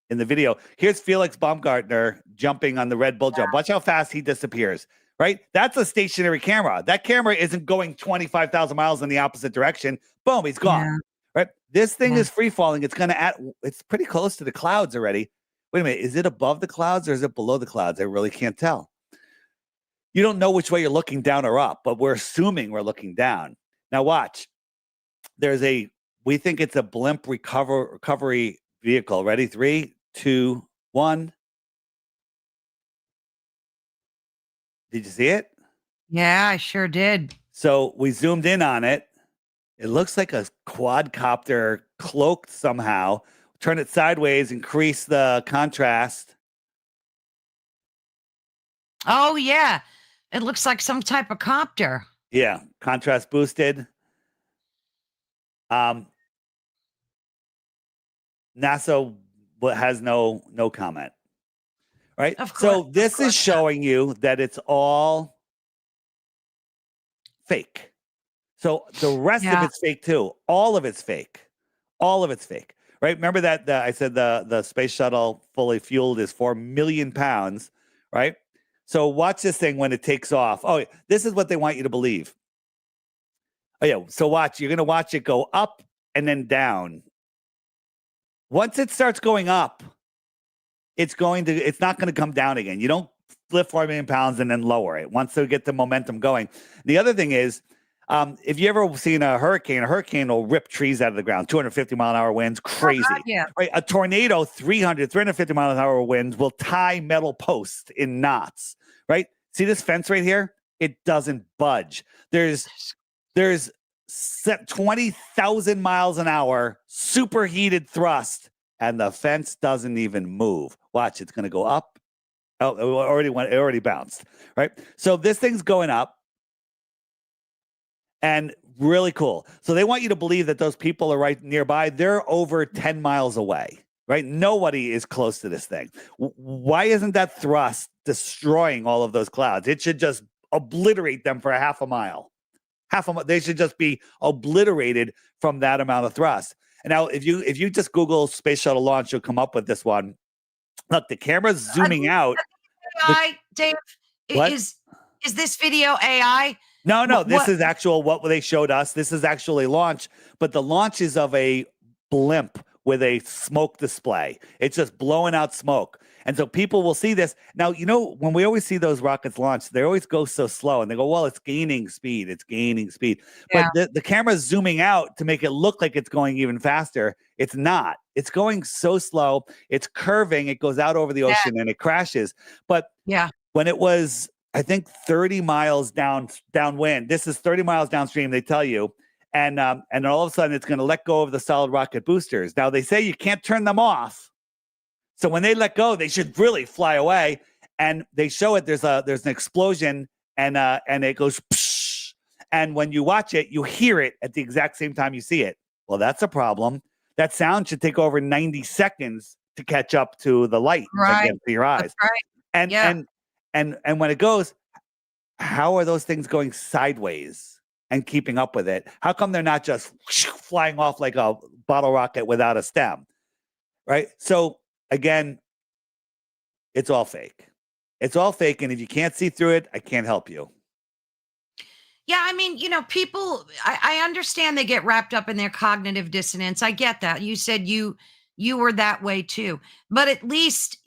video. Here's Felix Baumgartner jumping on the Red Bull jump. Watch how fast he disappears, right? That's a stationary camera. That camera isn't going 25,000 miles in the opposite direction. Boom, he's gone, right? This thing is free falling. It's going to it's pretty close to the clouds already. Wait a minute. Is it above the clouds or is it below the clouds? I really can't tell. You don't know which way you're looking down or up, but we're assuming we're looking down. Now watch. We think it's a blimp recovery vehicle. Ready? 3, 2, 1. Did you see it? Yeah, I sure did. So we zoomed in on it. It looks like a quadcopter cloaked somehow. Turn it sideways, increase the contrast. Oh, yeah. It looks like some type of copter. Yeah, contrast boosted. NASA has no comment. Right? Of course, so this is showing you that it's all fake. So the rest of it's fake too. All of it's fake. All of it's fake. Right? Remember that I said the space shuttle fully fueled is 4 million pounds, right? So watch this thing when it takes off. Oh, this is what they want you to believe. Oh yeah, so watch. You're going to watch it go up and then down. Once it starts going up, it's not going to come down again. You don't lift 4 million pounds and then lower it once they get the momentum going. The other thing is, if you ever seen a hurricane will rip trees out of the ground, 250 mile an hour winds, crazy. Right? A tornado, 350 mile an hour winds will tie metal posts in knots, right? See this fence right here? It doesn't budge. There's 20,000 miles an hour, superheated thrust, and the fence doesn't even move. Watch, it's going to go up. Oh, it already bounced, right? So this thing's going up and really cool. So they want you to believe that those people are right nearby. They're over 10 miles away, right? Nobody is close to this thing. Why isn't that thrust destroying all of those clouds? It should just obliterate them for a half a mile. They should just be obliterated from that amount of thrust. And now, if you just Google space shuttle launch, you'll come up with this one. Look, the camera's zooming out. AI, Dave, is this video AI? No, this is actual what they showed us. This is actually launch, but the launch is of a blimp with a smoke display. It's just blowing out smoke. And so people will see this. Now, when we always see those rockets launch, they always go so slow and they go, well, it's gaining speed. It's gaining speed. Yeah. But the camera's zooming out to make it look like it's going even faster. It's not. It's going so slow. It's curving. It goes out over the ocean and it crashes. But when it was, I think, 30 miles downwind, this is 30 miles downstream, they tell you. And then all of a sudden, it's going to let go of the solid rocket boosters. Now, they say you can't turn them off. So when they let go, they should really fly away. And they show it. There's an explosion, and it goes. Psh, and when you watch it, you hear it at the exact same time you see it. Well, that's a problem. That sound should take over 90 seconds to catch up to the light against your eyes. That's right. And when it goes, how are those things going sideways and keeping up with it? How come they're not just flying off like a bottle rocket without a stem? Right. So again, it's all fake. It's all fake. And if you can't see through it, I can't help you. Yeah, I mean, people, I understand they get wrapped up in their cognitive dissonance. I get that. You said you were that way too. But at least,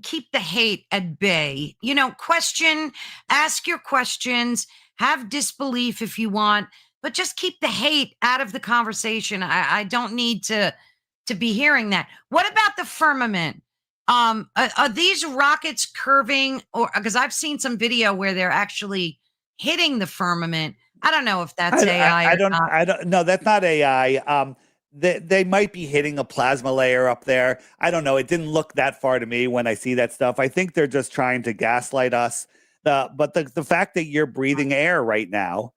keep the hate at bay. Ask your questions, have disbelief if you want, but just keep the hate out of the conversation. I don't need to be hearing that. What about the firmament? Are these rockets curving, or because I've seen some video where they're actually hitting the firmament? I don't know if that's AI. I don't. No, that's not AI. They might be hitting a plasma layer up there. I don't know. It didn't look that far to me when I see that stuff. I think they're just trying to gaslight us. But the fact that you're breathing air right now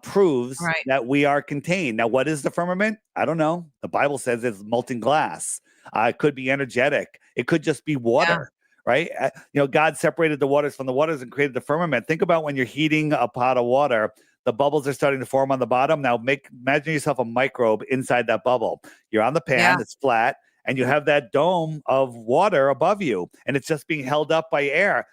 proves that we are contained. Now, what is the firmament? I don't know. The Bible says it's molten glass. It could be energetic. It could just be water. Right? God separated the waters from the waters and created the firmament. Think about when you're heating a pot of water, The bubbles are starting to form on the bottom. Now imagine yourself a microbe inside that bubble. You're on the pan, Yeah. it's flat, and you have that dome of water above you, and it's just being held up by air.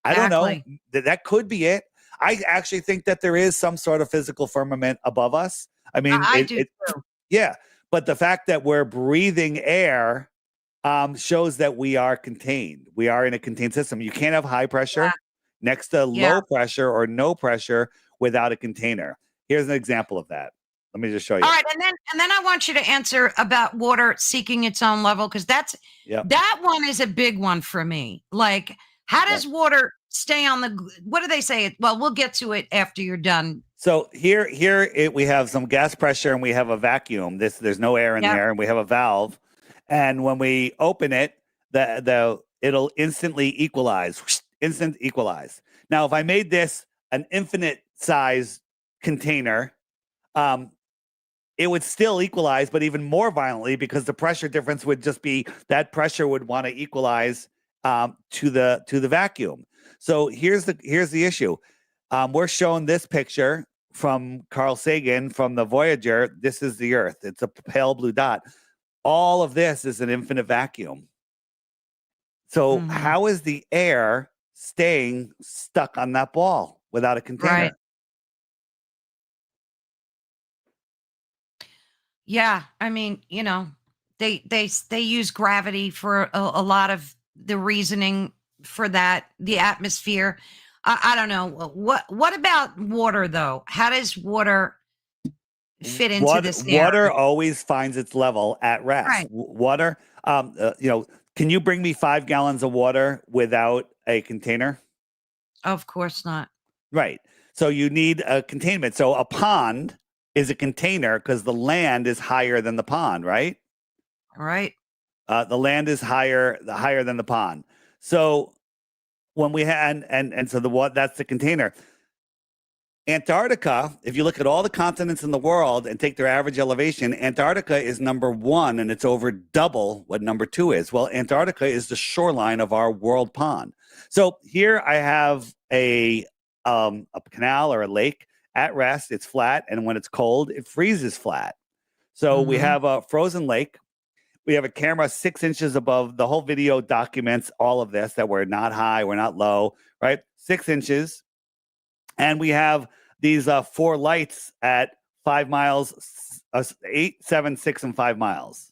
I don't know. Exactly. That could be it. I actually think that there is some sort of physical firmament above us. I mean, I do too. yeah. But the fact that we're breathing air shows that we are contained. We are in a contained system. You can't have high pressure next to Yeah. low pressure or no pressure without a container. Here's an example of that. Let me just show you. All right, and then I want you to answer about water seeking its own level, because that one is a big one for me. Like, how does water stay on the? What do they say? Well, we'll get to it after you're done. So here we have some gas pressure and we have a vacuum. There's no air in there, and we have a valve. And when we open it, it'll instantly equalize, instant equalize. Now, if I made this an infinite size container, it would still equalize, but even more violently, because the pressure difference would just be that pressure would want to equalize to the vacuum. So here's the issue. We're showing this picture from Carl Sagan from the Voyager. This is the Earth. It's a pale blue dot. All of this is an infinite vacuum. So how is the air staying stuck on that ball without a container? Right. Yeah, I mean, they use gravity for a lot of the reasoning for that, the atmosphere. I don't know. What about water though? How does water fit into this narrative? Water always finds its level at rest. Right. Water, can you bring me 5 gallons of water without a container? Of course not. Right. So you need a containment. So a pond is a container because the land is higher than the pond, right? Right. The land is higher than the pond. So when we had and so that's the container. Antarctica, if you look at all the continents in the world and take their average elevation, Antarctica is number 1, and it's over double what number 2 is. Well, Antarctica is the shoreline of our world pond. So here I have a canal or a lake at rest. It's flat, and when it's cold, it freezes flat. So we have a frozen lake. We have a camera 6 inches above. The whole video documents all of this, that we're not high, we're not low, right? 6 inches. And we have these 4 lights at 5 miles, 8, 7, 6, and 5 miles,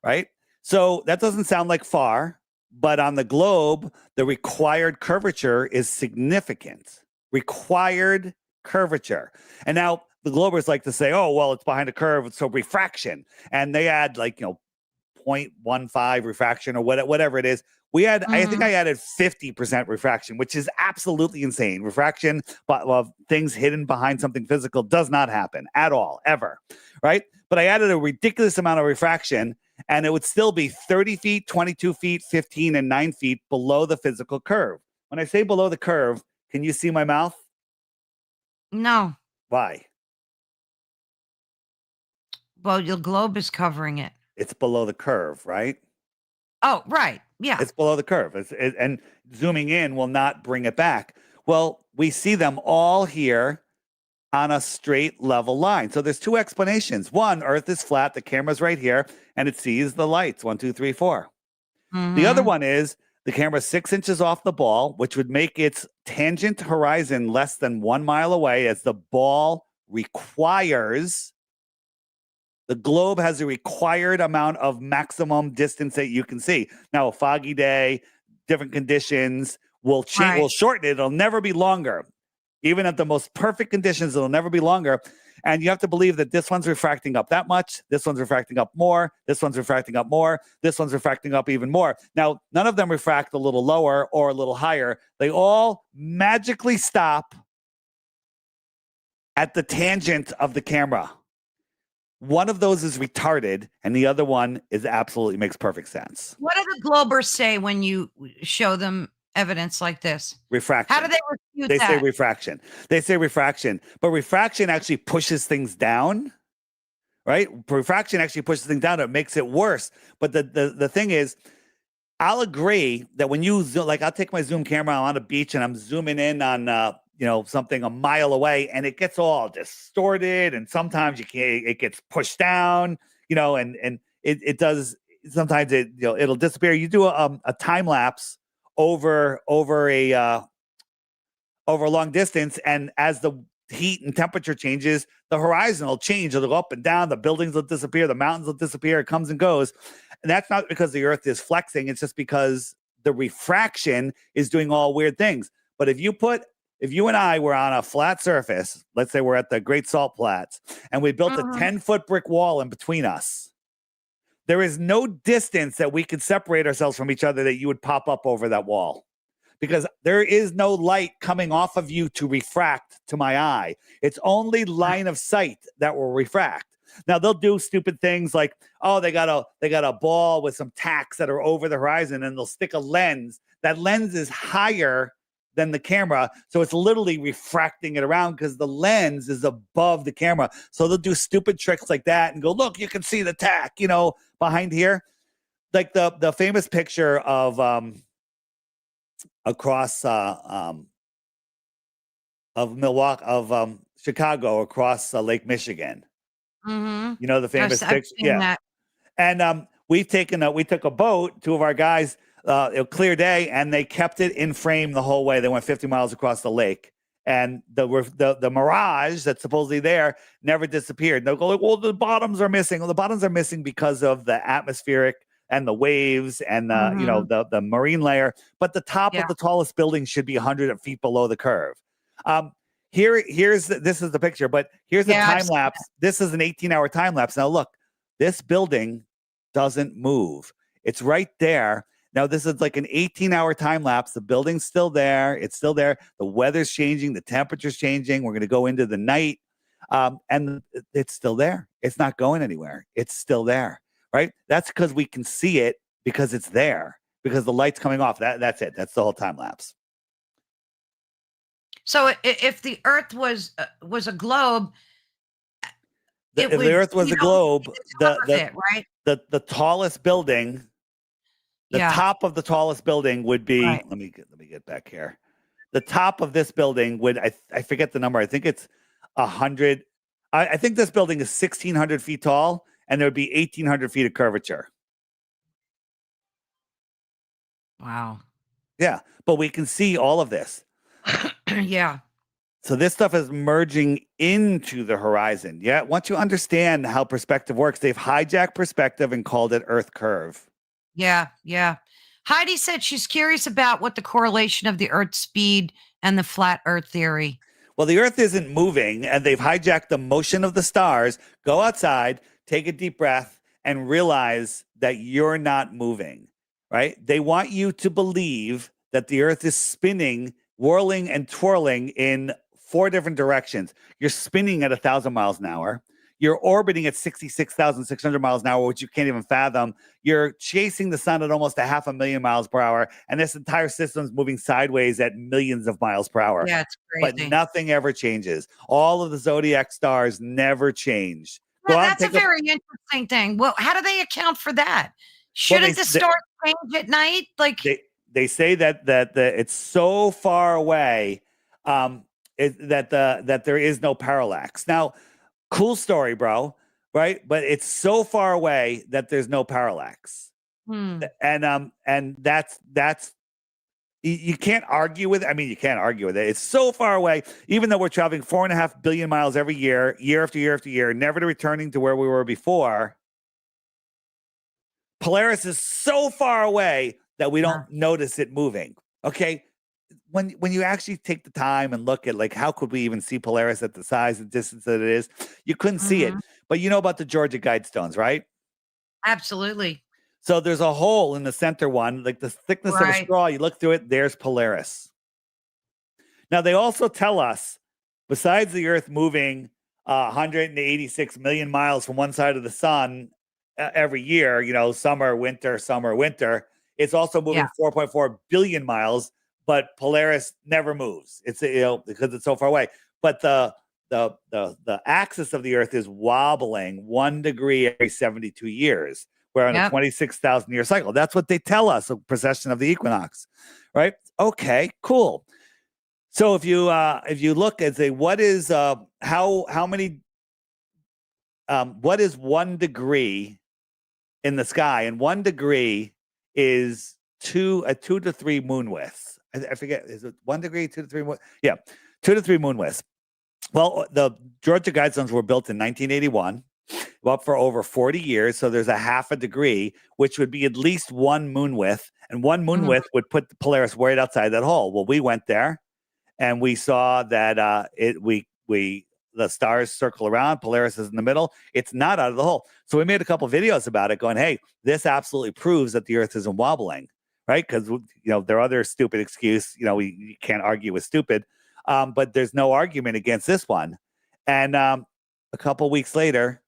right? So that doesn't sound like far, but on the globe, the required curvature is significant. Required curvature. And now the globers like to say, oh, well, it's behind a curve, so refraction. And they add 0.15 refraction or whatever it is. We had, I think I added 50% refraction, which is absolutely insane. Refraction of things hidden behind something physical does not happen at all, ever, right? But I added a ridiculous amount of refraction, and it would still be 30 feet, 22 feet, 15, and 9 feet below the physical curve. When I say below the curve, can you see my mouth? No. Why? Well, your globe is covering it. It's below the curve, right? Oh, right. Yeah. It's below the curve. And zooming in will not bring it back. Well, we see them all here on a straight level line. So there's 2 explanations. One, Earth is flat, the camera's right here, and it sees the lights, 1, 2, 3, 4. The other one is the camera's 6 inches off the ball, which would make its tangent horizon less than 1 mile away, as the ball requires. The globe has a required amount of maximum distance that you can see. Now, a foggy day, different conditions will shorten it. It'll never be longer. Even at the most perfect conditions, it'll never be longer. And you have to believe that this one's refracting up that much. This one's refracting up more. This one's refracting up more. This one's refracting up even more. Now, none of them refract a little lower or a little higher. They all magically stop at the tangent of the camera. One of those is retarded, and the other one is absolutely makes perfect sense. What do the globers say when you show them evidence like this? Refraction. How do they refute They that? say refraction. They say refraction. But refraction actually pushes things down, right? Refraction actually pushes things down. It makes it worse. But the thing is, I'll agree that when you zoom, like I'll take my zoom camera on a beach and I'm zooming in on something a mile away, and it gets all distorted, and sometimes it gets pushed down, and it does. Sometimes it'll disappear. You do a time lapse over a long distance, and as the heat and temperature changes, the horizon will change. It'll go up and down. The buildings will disappear. The mountains will disappear. It comes and goes, and that's not because the Earth is flexing. It's just because the refraction is doing all weird things. But if you and I were on a flat surface, let's say we're at the Great Salt Flats, and we built a 10-foot brick wall in between us, there is no distance that we could separate ourselves from each other that you would pop up over that wall, because there is no light coming off of you to refract to my eye. It's only line of sight that will refract. Now they'll do stupid things like, they got a ball with some tacks that are over the horizon, and they'll stick a lens. That lens is higher than the camera, so it's literally refracting it around because the lens is above the camera. So they'll do stupid tricks like that and go, look, you can see the tack, behind here. Like the famous picture of across of Milwaukee, of Chicago, across Lake Michigan. Mm-hmm. The famous picture. Yeah. That. And we took a boat, two of our guys, a clear day, and they kept it in frame the whole way. They went 50 miles across the lake, and the mirage that's supposedly there never disappeared. They'll go like, well, the bottoms are missing. Well, the bottoms are missing because of the atmospheric and the waves and the marine layer. But the top of the tallest building should be 100 feet below the curve. This is the picture, but here's the time lapse. This is an 18-hour time lapse. Now look, this building doesn't move. It's right there. Now, this is like an 18-hour time lapse. The building's still there. It's still there. The weather's changing. The temperature's changing. We're going to go into the night. And it's still there. It's not going anywhere. It's still there, right? That's because we can see it, because it's there, because the light's coming off. That's it. That's the whole time lapse. So if the Earth was a globe, if the Earth was a globe, right? The tallest building, the top of the tallest building would be, let me get back here. The top of this building would, I forget the number. I think it's 100. I think this building is 1,600 feet tall, and there would be 1,800 feet of curvature. Wow. Yeah, but we can see all of this. Yeah. So this stuff is merging into the horizon. Yeah, once you understand how perspective works, they've hijacked perspective and called it Earth curve. Yeah, yeah. Heidi said she's curious about what the correlation of the Earth's speed and the flat Earth theory. Well, the Earth isn't moving, and they've hijacked the motion of the stars. Go outside, take a deep breath, and realize that you're not moving, right? They want you to believe that the Earth is spinning, whirling, and twirling in 4 different directions. You're spinning at 1,000 miles an hour. You're orbiting at 66,600 miles an hour, which you can't even fathom. You're chasing the sun at almost 500,000 miles per hour. And this entire system's moving sideways at millions of miles per hour. Yeah, it's crazy. But nothing ever changes. All of the zodiac stars never change. Well, that's a very interesting thing. Well, how do they account for that? Shouldn't the stars change at night? Like they say that it's so far away that there is no parallax. Now, cool story, bro, right? But it's so far away that there's no parallax. And that's you can't argue with it. I mean, you can't argue with it. It's so far away, even though we're traveling 4.5 billion miles every year, year after year after year, never returning to where we were before. Polaris is so far away that we don't notice it moving. Okay. When you actually take the time and look at, like, how could we even see Polaris at the size and distance that it is? You couldn't see it. But you know about the Georgia Guidestones, right? Absolutely. So there's a hole in the center one, like the thickness of a straw. You look through it, there's Polaris. Now, they also tell us, besides the Earth moving 186 million miles from one side of the sun every year, summer, winter, it's also moving 4.4 billion miles. But Polaris never moves. It's because it's so far away. But the axis of the Earth is wobbling 1 degree every 72 years. We're on a 26,000 year cycle. That's what they tell us, a precession of the equinox, right? Okay, cool. So if you look and say what is how many what is 1 degree in the sky, and 1 degree is 2 to 3 moon widths. I forget, is it 1 degree, 2 to 3 moon? Yeah, 2 to 3 moon widths. Well, the Georgia Guidestones were built in 1981, up for over 40 years. So there's a half a degree, which would be at least 1 moon width, and 1 moon width would put the Polaris right outside that hole. Well, we went there, and we saw that the stars circle around. Polaris is in the middle. It's not out of the hole. So we made a couple videos about it, going, "Hey, this absolutely proves that the Earth isn't wobbling." Right? Because their other stupid excuse, we can't argue with stupid. But there's no argument against this one. And a couple weeks later,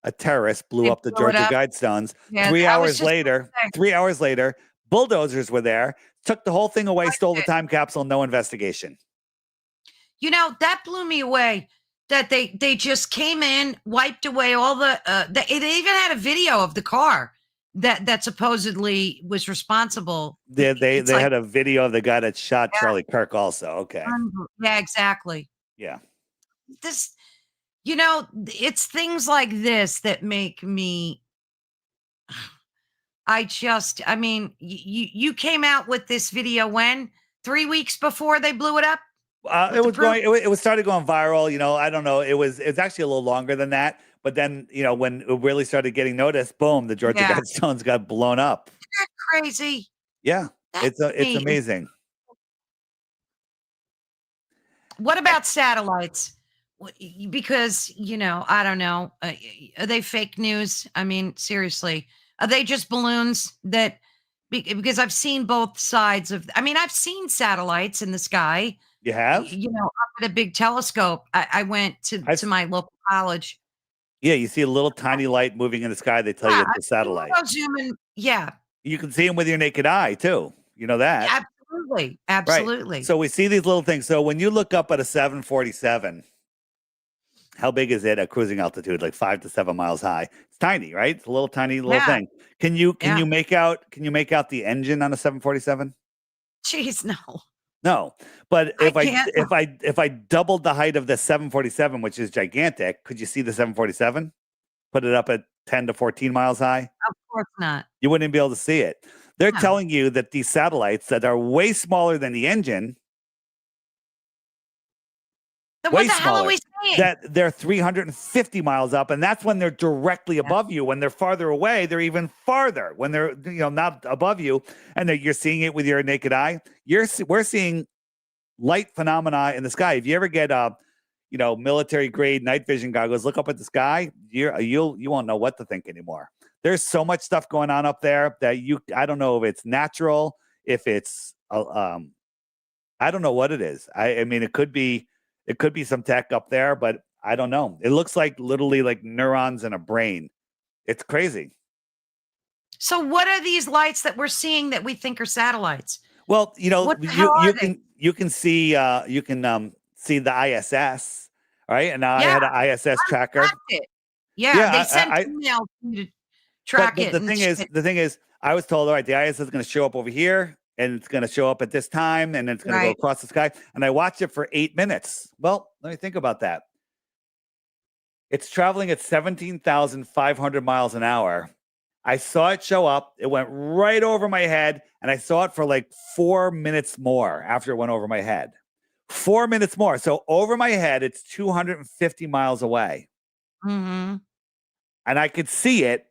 a terrorist blew up the Georgia Guidestones. Yeah, 3 hours later, bulldozers were there, took the whole thing away, stole the time capsule, no investigation. That blew me away. That they just came in, wiped away all the. It even had a video of the car that supposedly was responsible. They had a video of the guy that shot Charlie Kirk also. Okay. Yeah, exactly. Yeah. This, it's things like this that make me. I mean, you came out with this video when 3 weeks before they blew it up. It was started going viral. I don't know. It's actually a little longer than that. But then, when it really started getting noticed, boom, the Georgia Guidestones got blown up. Isn't that crazy? Yeah, it's amazing. What about satellites? Because, I don't know. Are they fake news? I mean, seriously, are they just balloons because I've seen both sides of, I've seen satellites in the sky. You have? Up at a big telescope. I went to my local college. Yeah, you see a little tiny light moving in the sky. They tell you it's a satellite. Yeah. You can see them with your naked eye, too. You know that. Yeah, absolutely. Right. So we see these little things. So when you look up at a 747, how big is it at cruising altitude? Like 5 to 7 miles high. It's tiny, right? It's a little tiny little thing. Can you make out the engine on a 747? Jeez, no. No, but if I doubled the height of the 747, which is gigantic, could you see the 747? Put it up at 10 to 14 miles high? Of course not. You wouldn't be able to see it. They're telling you that these satellites that are way smaller than the engine, what the hell are we saying? That they're 350 miles up, and that's when they're directly above you. When they're farther away, they're even farther. When they're not above you, and you're seeing it with your naked eye, we're seeing light phenomena in the sky. If you ever get military grade night vision goggles, look up at the sky, you won't know what to think anymore. There's so much stuff going on up there that I don't know if it's natural, if it's I don't know what it is. I mean, it could be some tech up there, but I don't know. It looks like literally like neurons in a brain. It's crazy. So what are these lights that we're seeing that we think are satellites? Well, you can see the ISS, right? And now I had an ISS tracker. Yeah, they sent emails to track it. But the thing is, I was told, all right, the ISS is going to show up over here, and it's going to show up at this time, and it's going to go across the sky. And I watched it for 8 minutes. Well, let me think about that. It's traveling at 17,500 miles an hour. I saw it show up. It went right over my head, and I saw it for like 4 minutes more after it went over my head. 4 minutes more. So over my head, it's 250 miles away. Mm-hmm. And I could see it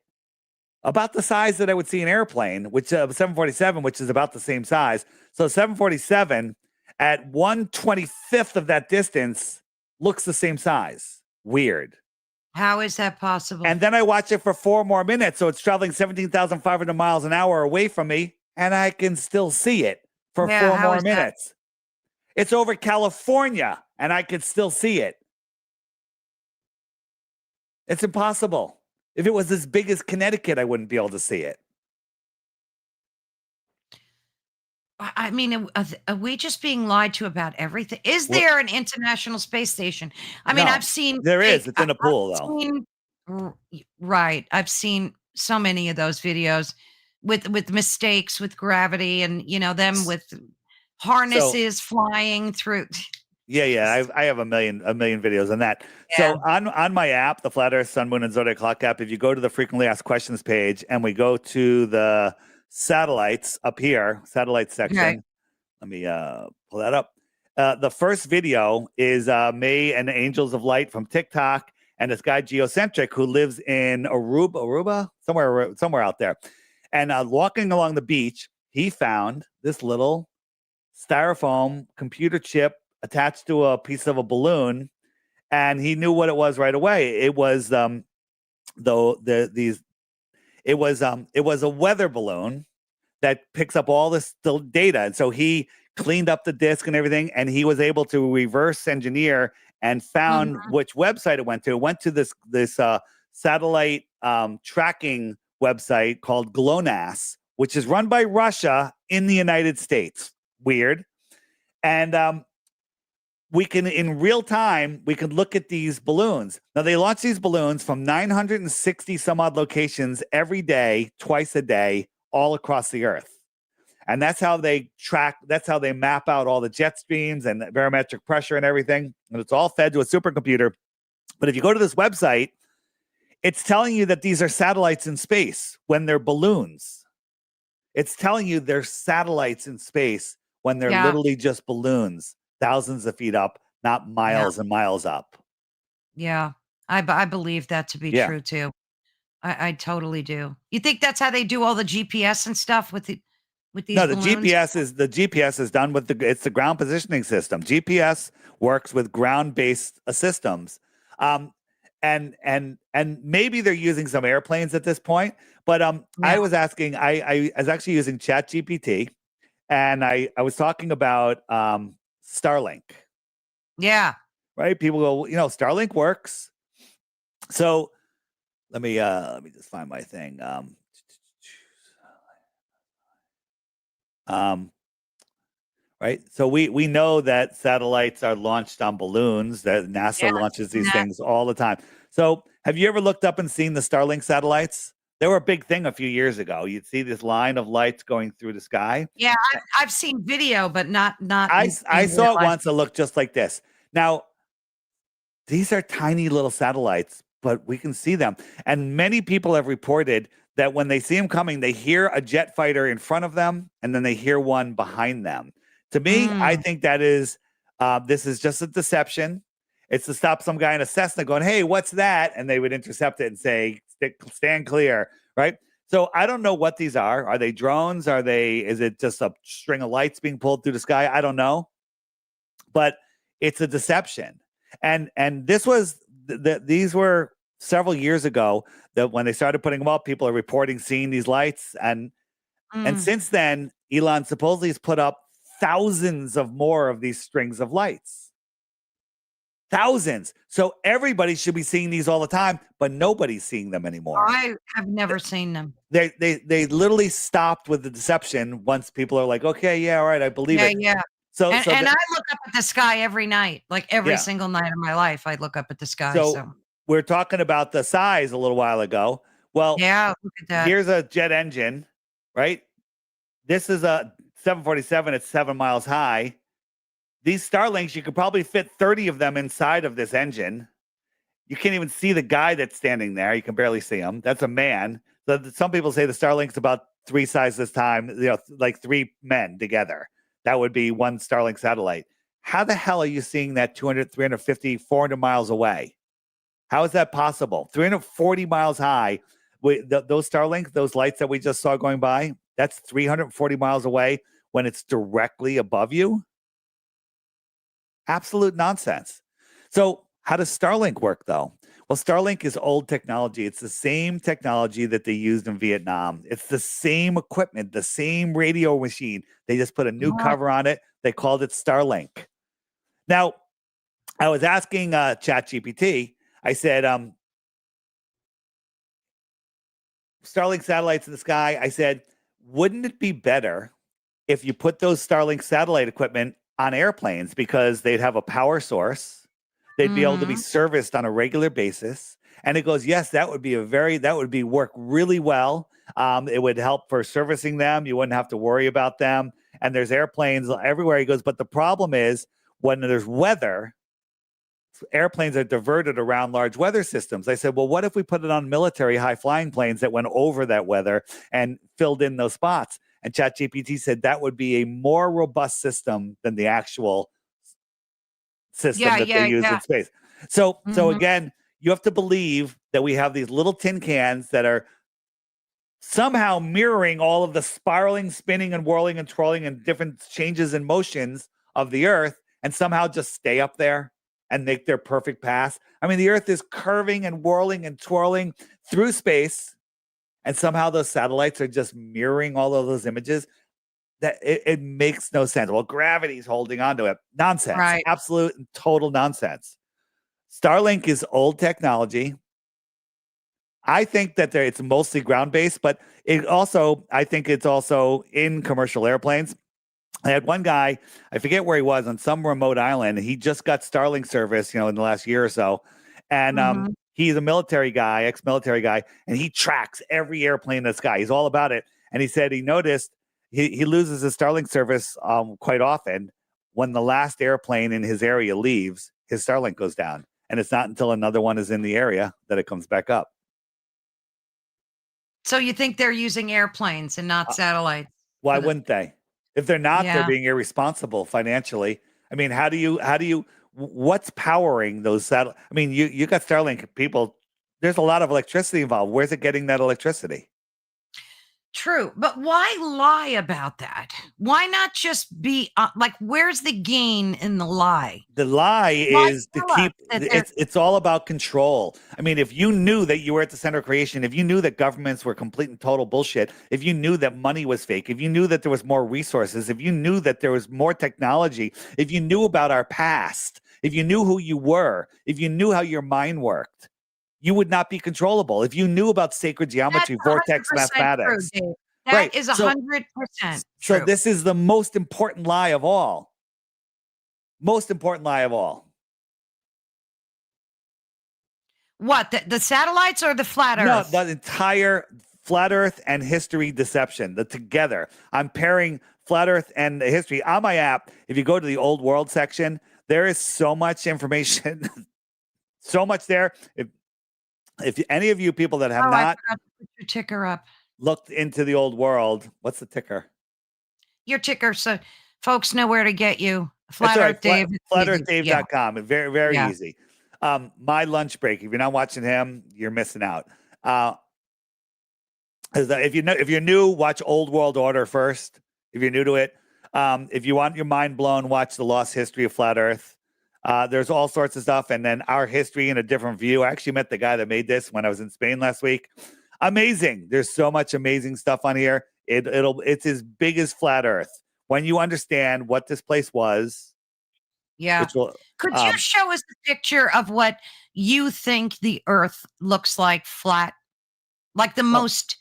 about the size that I would see an airplane, which 747, which is about the same size. So 747 at 1/25th of that distance looks the same size. Weird. How is that possible? And then I watch it for 4 more minutes. So it's traveling 17,500 miles an hour away from me, and I can still see it for 4 more minutes. It's over California, and I can still see it. It's impossible. If it was as big as Connecticut, I wouldn't be able to see it. I mean, are we just being lied to about everything? Is there an international space station? I mean, I've seen... There is. It's in a pool, though. Right. I've seen so many of those videos with mistakes with gravity and, them with harnesses flying through. Yeah. I have a million videos on that. Yeah. So on my app, the Flat Earth, Sun, Moon, and Zodiac Clock app, if you go to the frequently asked questions page and we go to the satellites up here, satellite section, Okay. let me pull that up. The first video is May and the Angels of Light from TikTok, and this guy Geocentric who lives in Aruba, somewhere out there, and walking along the beach, he found this little styrofoam computer chip attached to a piece of a balloon, and he knew what it was right away. It was it was a weather balloon that picks up all this data. And so he cleaned up the disk and everything, and he was able to reverse engineer and found which website it went to. It went to this satellite tracking website called GLONASS, which is run by Russia in the United States. Weird. And we can, in real time, we can look at these balloons. Now, they launch these balloons from 960 some odd locations every day, twice a day, all across the Earth. And that's how they map out all the jet streams and the barometric pressure and everything. And it's all fed to a supercomputer. But if you go to this website, it's telling you that these are satellites in space when they're balloons. It's telling you they're satellites in space when they're literally just balloons, thousands of feet up, not miles and miles up. Yeah, I believe that to be true too. I totally do. You think that's how they do all the GPS and stuff with these balloons? The GPS is done with it's the ground positioning system. GPS works with ground-based systems. And maybe they're using some airplanes at this point, but I was asking, I was actually using ChatGPT, and I was talking about Starlink. Yeah. Right? People go, Starlink works. So let me just find my thing. Right. So we know that satellites are launched on balloons, that NASA launches these things all the time. So have you ever looked up and seen the Starlink satellites? They were a big thing a few years ago. You'd see this line of lights going through the sky. Yeah, I've seen video, but not. I saw it once. It looked just like this. Now, these are tiny little satellites, but we can see them. And many people have reported that when they see them coming, they hear a jet fighter in front of them, and then they hear one behind them. To me, I think that is, this is just a deception. It's to stop some guy in a Cessna going, "Hey, what's that?" And they would intercept it and say, "Stand clear," right? So I don't know what these are. Are they drones? Is it just a string of lights being pulled through the sky? I don't know. But it's a deception. And these were several years ago that when they started putting them up, people are reporting seeing these lights. And since then, Elon supposedly has put up thousands of more of these strings of lights. Thousands. So everybody should be seeing these all the time, but nobody's seeing them anymore. I have never seen them. They literally stopped with the deception once people are like, okay, yeah, all right, I believe it. Yeah. So I look up at the sky every night, like every single night of my life. I look up at the sky. So we're talking about the size a little while ago. Well, yeah, look at that. Here's a jet engine, right? This is a 747. It's 7 miles high. These Starlinks, you could probably fit 30 of them inside of this engine. You can't even see the guy that's standing there. You can barely see him. That's a man. So some people say the Starlink's about 3 sizes this time, like 3 men together. That would be one Starlink satellite. How the hell are you seeing that 200, 350, 400 miles away? How is that possible? 340 miles high. Those Starlink, those lights that we just saw going by, that's 340 miles away when it's directly above you. Absolute nonsense. So how does Starlink work, though? Well, Starlink is old technology. It's the same technology that they used in Vietnam. It's the same equipment, the same radio machine. They just put a new cover on it. They called it Starlink. Now, I was asking ChatGPT, I said, Starlink satellites in the sky. I said, wouldn't it be better if you put those Starlink satellite equipment on airplanes, because they'd have a power source, they'd be able to be serviced on a regular basis? And it goes, yes, that would work really well. It would help for servicing them. You wouldn't have to worry about them. and there's airplanes everywhere. He goes, but the problem is when there's weather, airplanes are diverted around large weather systems. I said, well, what if we put it on military high flying planes that went over that weather and filled in those spots? And ChatGPT said that would be a more robust system than the actual system that they use in space. So again, you have to believe that we have these little tin cans that are somehow mirroring all of the spiraling, spinning, and whirling and twirling and different changes and motions of the Earth, and somehow just stay up there and make their perfect pass. I mean, the Earth is curving and whirling and twirling through space, and somehow those satellites are just mirroring all of those images. That it makes no sense. Well, gravity's holding on to it. Nonsense. Right. Absolute and total nonsense. Starlink is old technology. I think that it's mostly ground-based, but I think it's also in commercial airplanes. I had one guy, I forget where he was, on some remote island. He just got Starlink service, in the last year or so. And he's a military guy, ex-military guy, and he tracks every airplane in the sky. He's all about it. And he said he noticed he loses his Starlink service quite often. When the last airplane in his area leaves, his Starlink goes down. And it's not until another one is in the area that it comes back up. So you think they're using airplanes and not satellites? Why wouldn't they? If they're not, they're being irresponsible financially. I mean, what's powering those satellites? I mean, you got Starlink people. There's a lot of electricity involved. Where's it getting that electricity? True, but why lie about that? Why not just be where's the gain in the lie? The lie is to keep it's all about control. I mean, if you knew that you were at the center of creation, if you knew that governments were complete and total bullshit, if you knew that money was fake, if you knew that there was more resources, if you knew that there was more technology, if you knew about our past, if you knew who you were, if you knew how your mind worked, you would not be controllable. If you knew about sacred geometry, vortex mathematics. True, that is 100% true. So this is the most important lie of all. Most important lie of all. What, the satellites or the flat Earth? No, the entire flat Earth and history deception, the together. I'm pairing flat Earth and the history. On my app, if you go to the old world section, there is so much information, so much there. If any of you people that have not I forgot to put your ticker up, looked into the old world, what's the ticker? Your ticker, so folks know where to get you. Flat Earth Dave. FlatEarthDave.com. Very, very easy. My lunch break. If you're not watching him, you're missing out. If you're new, watch Old World Order first. If you're new to it, if you want your mind blown, watch The Lost History of Flat Earth. There's all sorts of stuff, and then our history in a different view. I actually met the guy that made this when I was in Spain last week. Amazing. There's so much amazing stuff on here. It's as big as flat Earth. When you understand what this place was. Yeah. Could you show us a picture of what you think the Earth looks like flat? Like the most,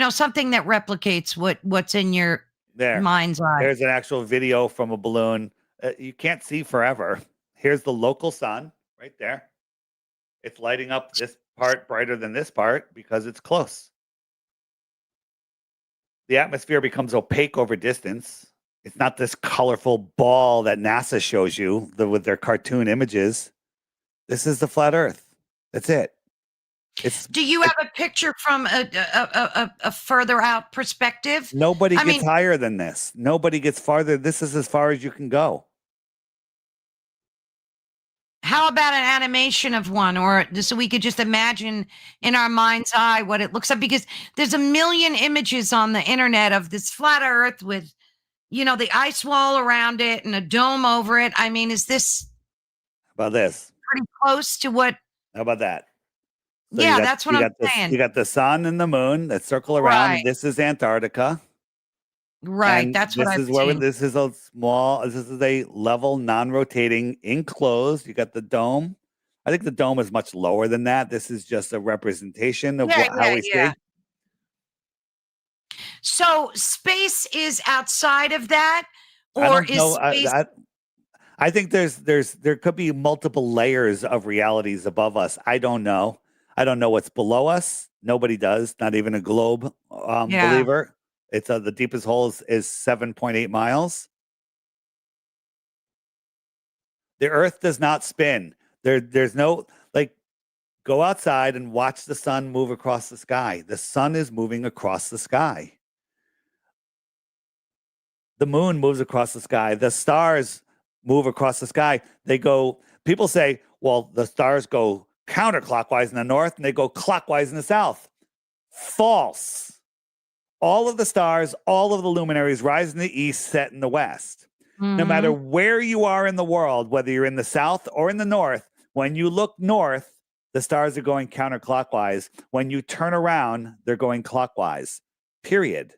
something that replicates what's in your mind's eye. There's an actual video from a balloon. You can't see forever. Here's the local sun right there. It's lighting up this part brighter than this part because it's close. The atmosphere becomes opaque over distance. It's not this colorful ball that NASA shows you with their cartoon images. This is the flat Earth. That's it. Do you have a picture from a further out perspective? Nobody gets higher than this. Nobody gets farther. This is as far as you can go. How about an animation of one, or so we could just imagine in our mind's eye what it looks like? Because there's a million images on the internet of this flat Earth with, the ice wall around it and a dome over it. I mean, is this about this pretty close to what? How about that? So that's what I'm saying. You got the sun and the moon that circle around. Right. This is Antarctica. Right. And that's what I've seen. This is a level, non-rotating, enclosed. You got the dome. I think the dome is much lower than that. This is just a representation of how we see. So space is outside of that, or is space? I think there could be multiple layers of realities above us. I don't know. I don't know what's below us. Nobody does. Not even a globe believer. It's the deepest hole is 7.8 miles. The Earth does not spin. There's no, like, go outside and watch the sun move across the sky. The sun is moving across the sky. The moon moves across the sky. The stars move across the sky. People say, well, the stars go counterclockwise in the north and they go clockwise in the south. False. All of the stars, all of the luminaries rise in the east, set in the west. No matter where you are in the world, whether you're in the south or in the north, when you look north, the stars are going counterclockwise. When you turn around, they're going clockwise, period.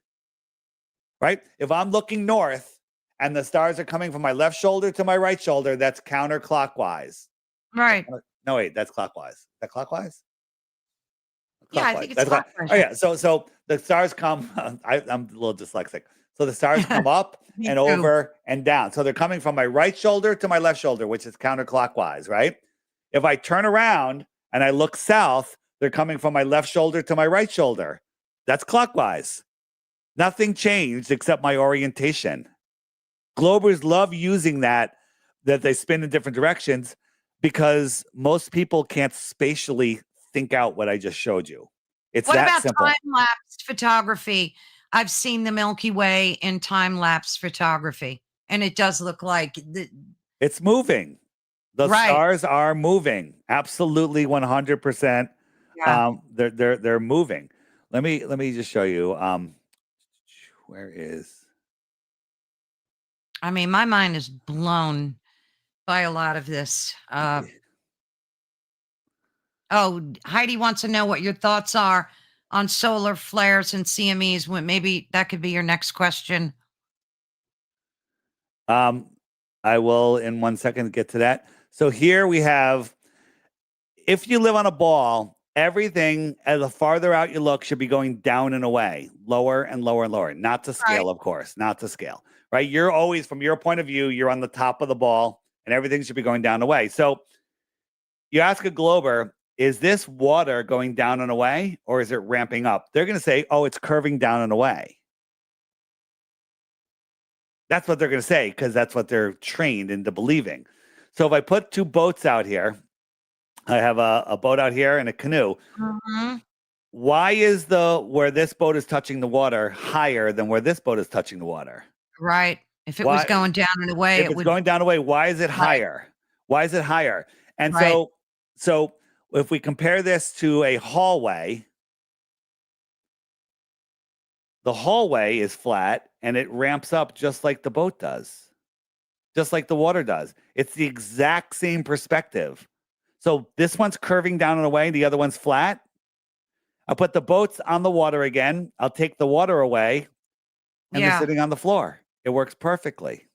Right? If I'm looking north and the stars are coming from my left shoulder to my right shoulder, that's counterclockwise. Right. No, wait, that's clockwise. Is that clockwise? Yeah, I think it's That's clockwise. Oh, yeah. So the stars come, I'm a little dyslexic. So the stars come up and over and down. So they're coming from my right shoulder to my left shoulder, which is counterclockwise, right? If I turn around and I look south, they're coming from my left shoulder to my right shoulder. That's clockwise. Nothing changed except my orientation. Globers love using that they spin in different directions because most people can't spatially think out what I just showed you. It's What that about simple. time-lapse photography? I've seen the Milky Way in time-lapse photography, and it does look like it's moving. The stars are moving. Absolutely 100%. Yeah. They're moving. Let me just show you. Where is I mean, my mind is blown by a lot of this. Heidi wants to know what your thoughts are on solar flares and CMEs. Maybe that could be your next question. I will in 1 second get to that. So here we have, if you live on a ball, everything as the farther out you look should be going down and away, lower and lower and lower, not to scale, of course, not to scale, right? You're always, from your point of view, you're on the top of the ball and everything should be going down and away. So you ask a glober, is this water going down and away or is it ramping up? They're going to say, oh, it's curving down and away. That's what they're going to say because that's what they're trained into believing. So if I put two boats out here, I have a boat out here and a canoe. Why is where this boat is touching the water higher than where this boat is touching the water? Right. If it was going down and away, if it's going down away, why is it higher? Why is it higher? And so if we compare this to a hallway, the hallway is flat and it ramps up just like the boat does, just like the water does. It's the exact same perspective. So this one's curving down and away, the other one's flat. I'll put the boats on the water again. I'll take the water away and they're sitting on the floor. It works perfectly.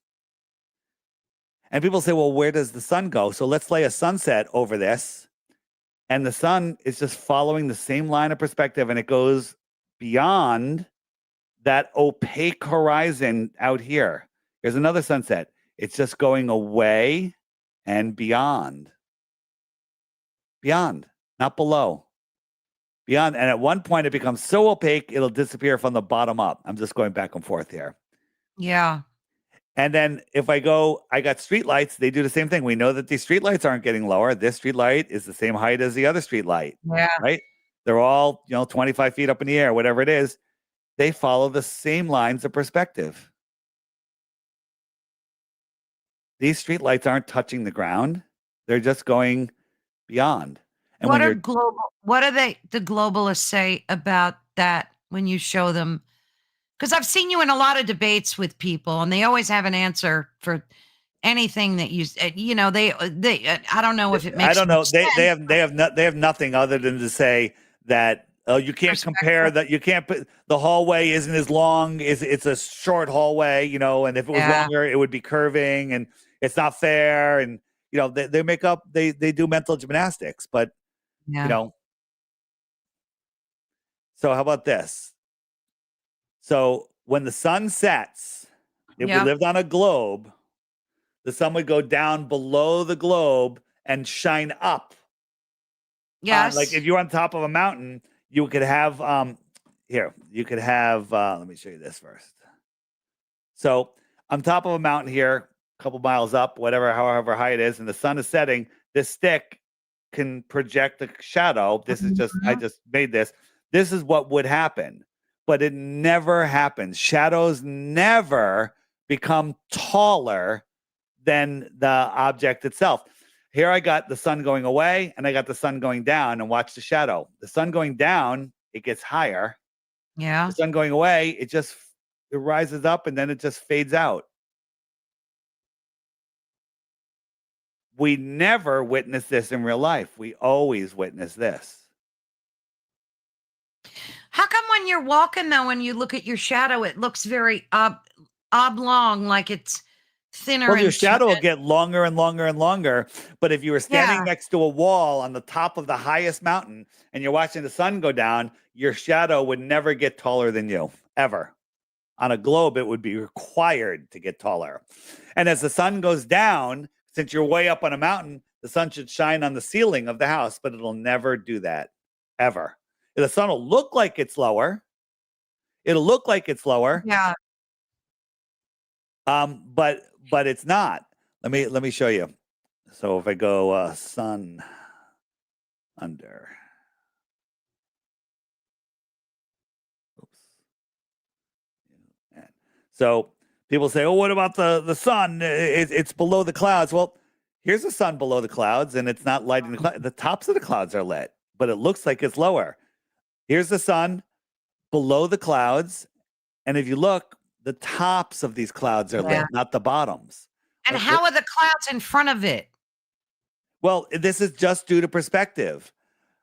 And people say, well, where does the sun go? So let's lay a sunset over this. And the sun is just following the same line of perspective and it goes beyond that opaque horizon out here. Here's another sunset. It's just going away and beyond. Beyond, not below. Beyond. And at one point, it becomes so opaque, it'll disappear from the bottom up. I'm just going back and forth here. Yeah. And then if I got streetlights, they do the same thing. We know that these streetlights aren't getting lower. This streetlight is the same height as the other streetlight. Yeah. Right? They're all, 25 feet up in the air, whatever it is. They follow the same lines of perspective. These streetlights aren't touching the ground. They're just going beyond. And what do the globalists say about that when you show them? Because I've seen you in a lot of debates with people and they always have an answer for anything that they I don't know if it makes I don't know. sense. They have nothing other than to say that you can't compare that. You can't put the hallway isn't as long. It's a short hallway, and if it was longer, it would be curving and it's not fair. And, they make up, they do mental gymnastics, but so how about this? So when the sun sets, if we lived on a globe, the sun would go down below the globe and shine up. Yes. Like if you're on top of a mountain, you could have here, you could have, let me show you this first. So on top of a mountain here, a couple miles up, whatever, however high it is, and the sun is setting, this stick can project a shadow. This is just, I Mhm. just made this. This is what would happen, but it never happens. Shadows never become taller than the object itself. Here I got the sun going away and I got the sun going down, and watch the shadow. The sun going down, it gets higher. Yeah. The sun going away, it rises up and then it just fades out. We never witness this in real life. We always witness this. How come when you're walking though, when you look at your shadow, it looks very oblong, like it's thinner Well, your and shadow will get longer and longer and longer. But if you were standing yeah. next to a wall on the top of the highest mountain and you're watching the sun go down, your shadow would never get taller than you, ever. On a globe, it would be required to get taller. And as the sun goes down, since you're way up on a mountain, the sun should shine on the ceiling of the house, but it'll never do that, ever. The sun will look like it's lower. It'll look like it's lower, Yeah. but it's not. Let me show you. So if I go sun under. Oops. So people say, "Oh, what about the sun? It's below the clouds." Well, here's the sun below the clouds, and it's not lighting the clouds. The tops of the clouds are lit, but it looks like it's lower. Here's the sun below the clouds, and if you look, the tops of these clouds are Yeah. lit, not the bottoms. And how are the clouds in front of it? Well, this is just due to perspective,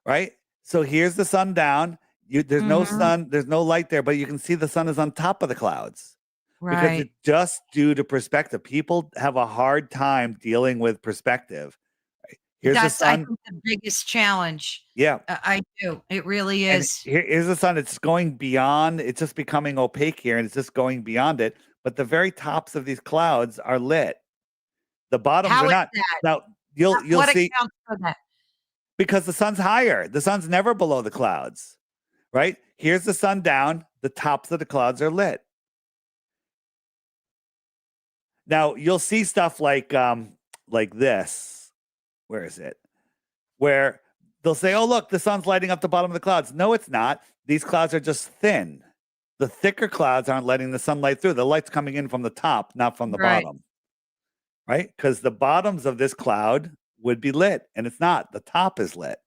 right? So here's the sun down. There's no Mhm. sun, there's no light there, but you can see the sun is on top of the clouds. Because Right. it's just due to perspective. People have a hard time dealing with perspective. Right? Here's the That's, I sun. think, the biggest challenge. Yeah. I do. It really And is. here's the sun. It's going beyond, it's just becoming opaque here and it's just going beyond it. But the very tops of these clouds are lit. The bottoms How are is not. that? Now you'll What see, accounts for that? because the sun's higher. The sun's never below the clouds. Right? Here's the sun down, the tops of the clouds are lit. Now you'll see stuff like this. Where is it? Where they'll say, "Oh, look, the sun's lighting up the bottom of the clouds." No, it's not. These clouds are just thin. The thicker clouds aren't letting the sunlight through. The light's coming in from the top, not from the Right. bottom. Right? Because the bottoms of this cloud would be lit, and it's not. The top is lit.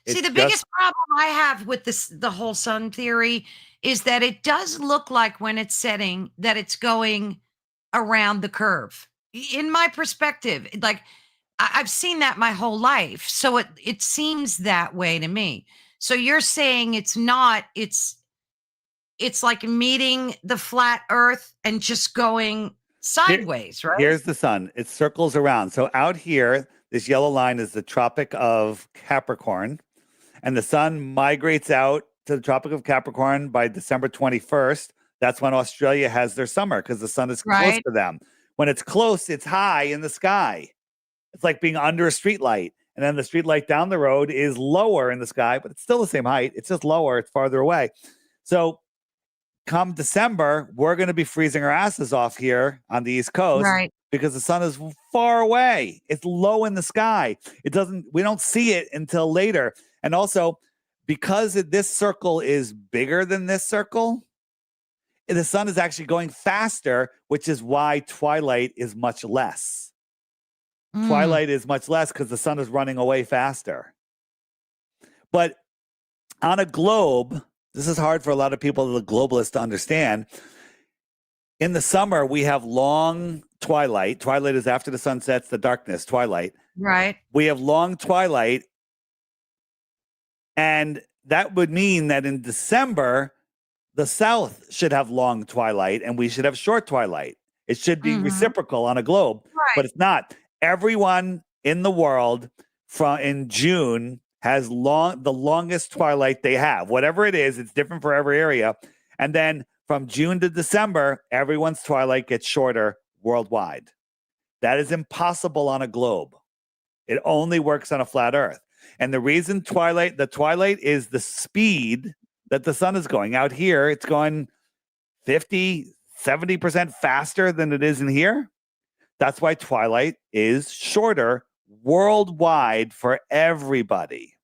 See, It's the just biggest problem I have with the whole sun theory is that it does look like when it's setting that it's going around the curve. In my perspective, like I've seen that my whole life, so it seems that way to me. So you're saying it's not, it's like meeting the flat earth and just going here, sideways, right? here's the sun. It circles around. So out here, this yellow line is the Tropic of Capricorn. And the sun migrates out to the Tropic of Capricorn by December 21st. That's when Australia has their summer, because the sun is close Right. to them. When it's close, it's high in the sky. It's like being under a street light. And then the street light down the road is lower in the sky, but it's still the same height. It's just lower. It's farther away. So come December, we're going to be freezing our asses off here on the East Coast, Right. because the sun is far away. It's low in the sky. We don't see it until later. And also, because this circle is bigger than this circle, the sun is actually going faster, which is why twilight is much less. Mm. Twilight is much less because the sun is running away faster. But on a globe, this is hard for a lot of people, the globalists, to understand. In the summer, we have long twilight. Twilight is after the sun sets, the darkness, twilight. Right. We have long twilight. And that would mean that in December, the South should have long twilight and we should have short twilight. It should be reciprocal on a globe, but it's not. Everyone in the world in June has the longest twilight they have. Whatever it is, it's different for every area. And then from June to December, everyone's twilight gets shorter worldwide. That is impossible on a globe. It only works on a flat Earth. And the reason the twilight is the speed that the sun is going. Out here, it's going 50, 70% faster than it is in here. That's why twilight is shorter worldwide for everybody.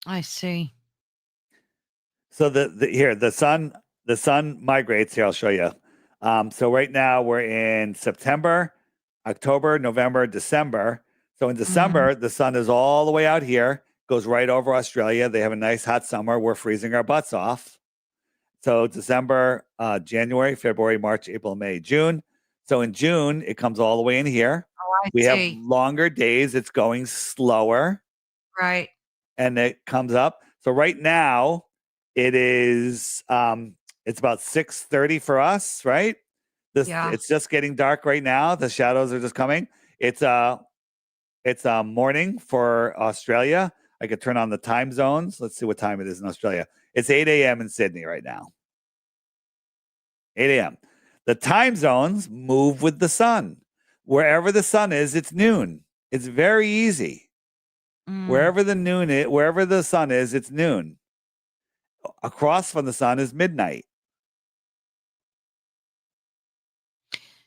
I see. So the sun migrates here. I'll show you. So right now we're in September, October, November, December. So in December, the sun is all the way out here, goes right over Australia. They have a nice hot summer. We're freezing our butts off. So December, January, February, March, April, May, June. So in June, it comes all the way in here. Oh, We have longer days. It's going slower. Right. And it comes up. So right now, it is it's about 6:30 for us, right? It's just getting dark right now. The shadows are just coming. It's morning for Australia. I could turn on the time zones. Let's see what time it is in Australia. It's 8 a.m. in Sydney right now. 8 a.m. The time zones move with the sun. Wherever the sun is, it's noon. It's very easy. Wherever the sun is, it's noon. Across from the sun is midnight.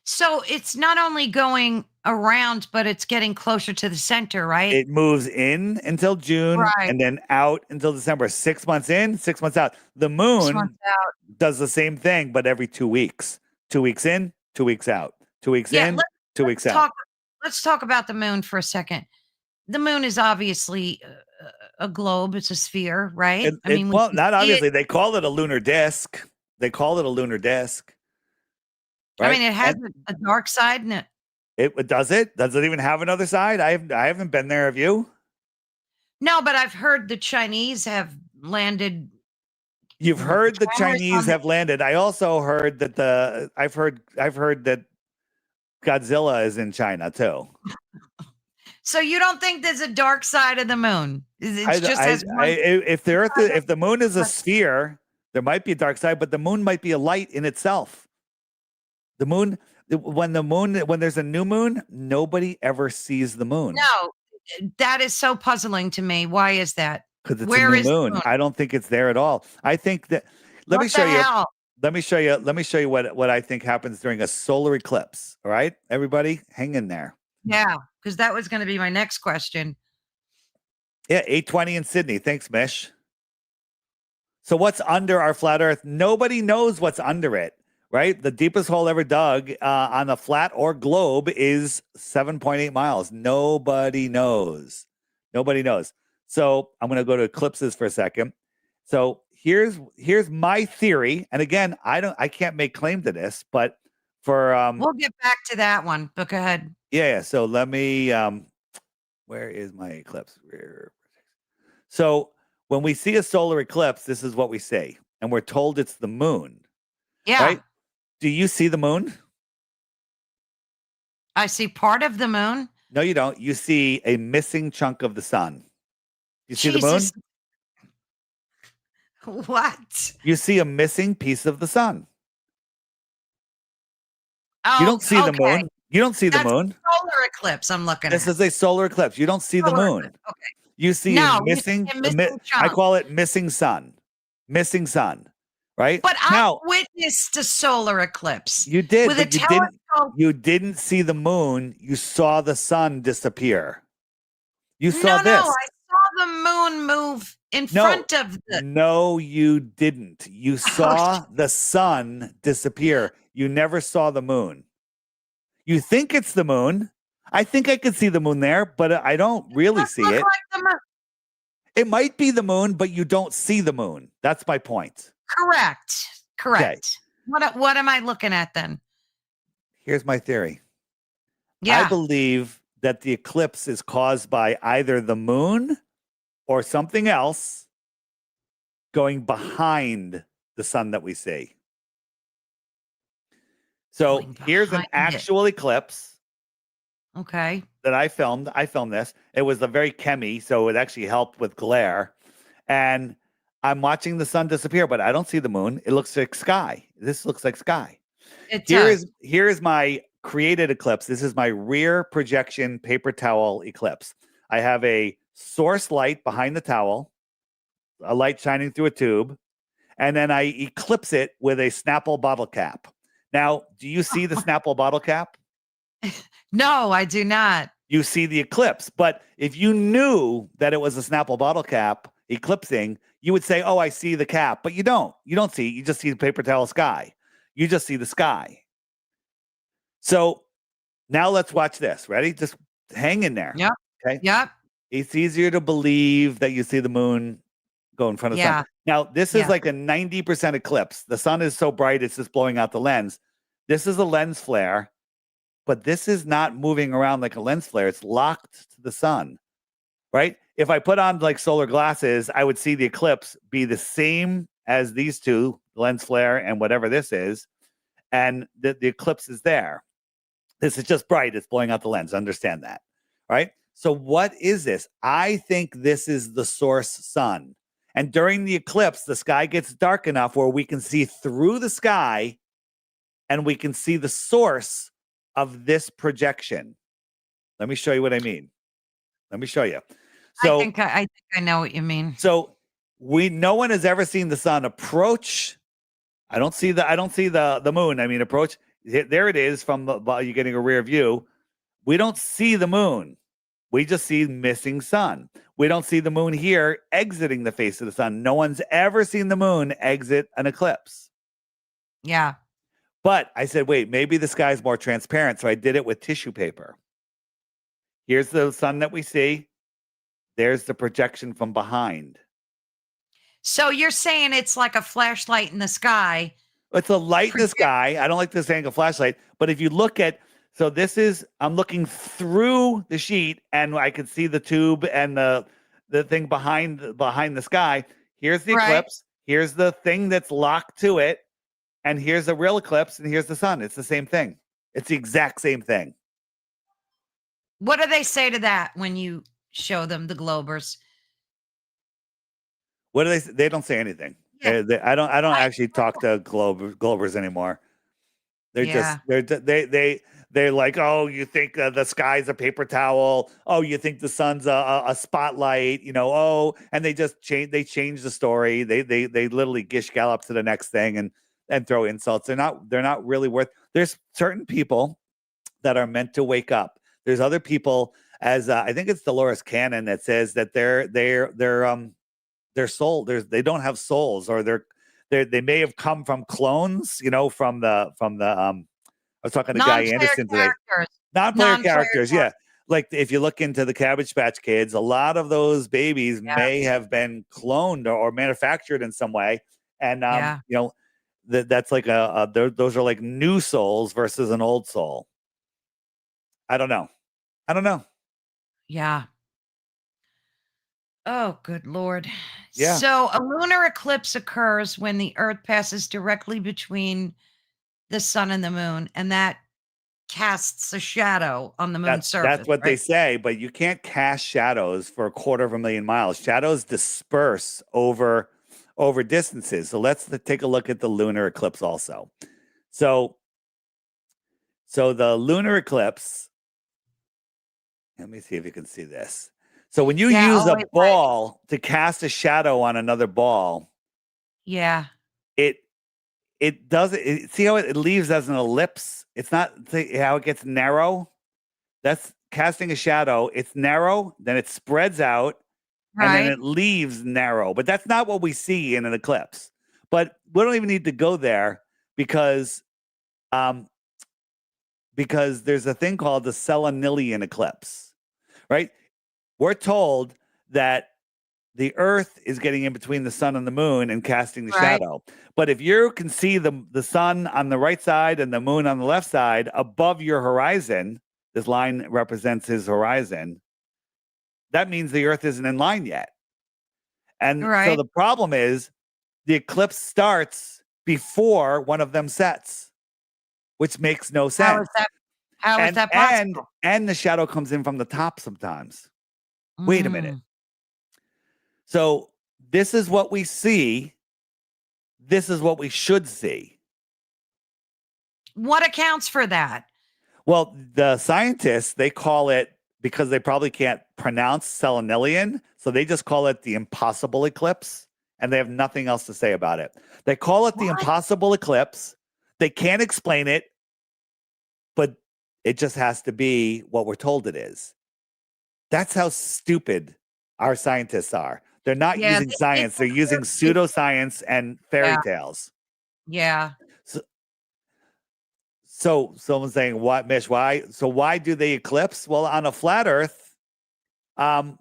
So it's not only going around, but it's getting closer to the center, right? It moves in until June and then out until December. 6 months in, 6 months out. The moon does the same thing, but every 2 weeks. 2 weeks in, 2 weeks out. 2 weeks in, 2 weeks out. Let's talk about the moon for a second. The moon is obviously a globe. It's a sphere, right? Well, not obviously. They call it a lunar disk. They call it a lunar disk. Right? I mean, it has a dark side in it. Does it? Does it even have another side? I haven't been there. Have you? No, but I've heard the Chinese have landed. You've heard the Chinese have landed. I also heard that I've heard that Godzilla is in China too. So you don't think there's a dark side of the moon? If the moon is a sphere, there might be a dark side, but the moon might be a light in itself. The moon, when there's a new moon, nobody ever sees the moon. No, that is so puzzling to me. Why is that? Because it's a new moon. I don't think it's there at all. I think that. Let me show you what I think happens during a solar eclipse. All right, everybody, hang in there. Yeah, because that was going to be my next question. Yeah, 8:20 in Sydney. Thanks, Mish. So what's under our flat Earth? Nobody knows what's under it. Right? The deepest hole ever dug on a flat or globe is 7.8 miles. Nobody knows. Nobody knows. So I'm going to go to eclipses for a second. So here's my theory. And again, I can't make claim to this, but we'll get back to that one. But go ahead. Yeah. So let me where is my eclipse? So when we see a solar eclipse, this is what we say. And we're told it's the moon. Yeah. Right? Do you see the moon? I see part of the moon. No, you don't. You see a missing chunk of the sun. You see the moon? What? You see a missing piece of the sun. Oh, you don't see the moon. You don't see the moon. Solar eclipse I'm looking at. This is a solar eclipse. You don't see the moon. Eclipse. Okay. You see a missing I call it missing sun. Missing sun. Right? But I witnessed a solar eclipse. You did, but you didn't see the moon. You saw the sun disappear. You saw this. No, I saw the moon move in front of the. No, you didn't. You saw the sun disappear. You never saw the moon. You think it's the moon. I think I could see the moon there, but I don't really see it. It might be the moon, but you don't see the moon. That's my point. Correct. Okay. What am I looking at then? Here's my theory. Yeah. I believe that the eclipse is caused by either the moon or something else going behind the sun that we see. So here's an actual eclipse. Okay. That I filmed. I filmed this. It was a very chemi, so it actually helped with glare. And I'm watching the sun disappear, but I don't see the moon. It looks like sky. This looks like sky. It does. Here is my created eclipse. This is my rear projection paper towel eclipse. I have a source light behind the towel, a light shining through a tube, and then I eclipse it with a Snapple bottle cap. Now, do you see the Snapple bottle cap? No, I do not. You see the eclipse. But if you knew that it was a Snapple bottle cap eclipsing, you would say, oh, I see the cap. But you don't. You don't see it. You just see the paper towel sky. You just see the sky. So now let's watch this. Ready? Just hang in there. Yep. Okay. Yep. It's easier to believe that you see the moon go in front of the sun. Now, this is like a 90% eclipse. The sun is so bright, it's just blowing out the lens. This is a lens flare, but this is not moving around like a lens flare. It's locked to the sun, right? If I put on like solar glasses, I would see the eclipse be the same as these two, lens flare and whatever this is, and the eclipse is there. This is just bright. It's blowing out the lens. Understand that, right? So what is this? I think this is the source sun. And during the eclipse, the sky gets dark enough where we can see through the sky and we can see the source of this projection. Let me show you what I mean. Let me show you. So I think I know what you mean. So no one has ever seen the sun approach. I don't see the moon. I mean, approach. There it is from you're getting a rear view. We don't see the moon. We just see missing sun. We don't see the moon here exiting the face of the sun. No one's ever seen the moon exit an eclipse. Yeah. But I said, wait, maybe the sky is more transparent. So I did it with tissue paper. Here's the sun that we see. There's the projection from behind. So you're saying it's like a flashlight in the sky. It's a light in the sky. I don't like this saying a flashlight, but if you look at, so this is, I'm looking through the sheet and I can see the tube and the thing behind the sky. Here's the eclipse. Here's the thing that's locked to it. And here's the real eclipse and here's the sun. It's the same thing. It's the exact same thing. What do they say to that when you show them the globers? What do they say? They don't say anything. Yeah. I don't actually talk to globers anymore. They're like, oh, you think the sky's a paper towel? Oh, you think the sun's a spotlight? You know, oh, and they just change the story. They literally gish gallop to the next thing and throw insults. They're not really worth. There's certain people that are meant to wake up. There's other people, as I think it's Dolores Cannon that says that their soul, they don't have souls, or they may have come from clones, you know, from the I was talking to Guy Anderson today. Non-player characters, yeah. Like if you look into the Cabbage Patch Kids, a lot of those babies may have been cloned or manufactured in some way, and you know, that's like those are like new souls versus an old soul. I don't know. Yeah. Oh, good Lord. Yeah. So a lunar eclipse occurs when the Earth passes directly between the sun and the moon, and that casts a shadow on the moon's surface. That's what they say, but you can't cast shadows for 250,000 miles. Shadows disperse over distances. So let's take a look at the lunar eclipse also. So the lunar eclipse, let me see if you can see this. So when you use a ball to cast a shadow on another ball, it does it. See how it leaves as an ellipse? It's not how it gets narrow. That's casting a shadow. It's narrow, then it spreads out, and then it leaves narrow. But that's not what we see in an eclipse. But we don't even need to go there because there's a thing called the selenilian eclipse, right? We're told that the Earth is getting in between the sun and the moon and casting the shadow. But if you can see the sun on the right side and the moon on the left side above your horizon, this line represents his horizon, that means the Earth isn't in line yet. And so the problem is the eclipse starts before one of them sets, which makes no sense. How is that possible? And the shadow comes in from the top sometimes. Wait a minute. So this is what we see. This is what we should see. What accounts for that? Well, the scientists, they call it, because they probably can't pronounce selenilian, so they just call it the impossible eclipse, and they have nothing else to say about it. They call it the What? impossible eclipse. They can't explain it, but it just has to be what we're told it is. That's how stupid our scientists are. They're not Yeah, using science, they're using pseudoscience and fairy yeah, tales. yeah. So, so someone's saying, "What, Mish? Why? So why do they eclipse?" Well, on a flat Earth, um,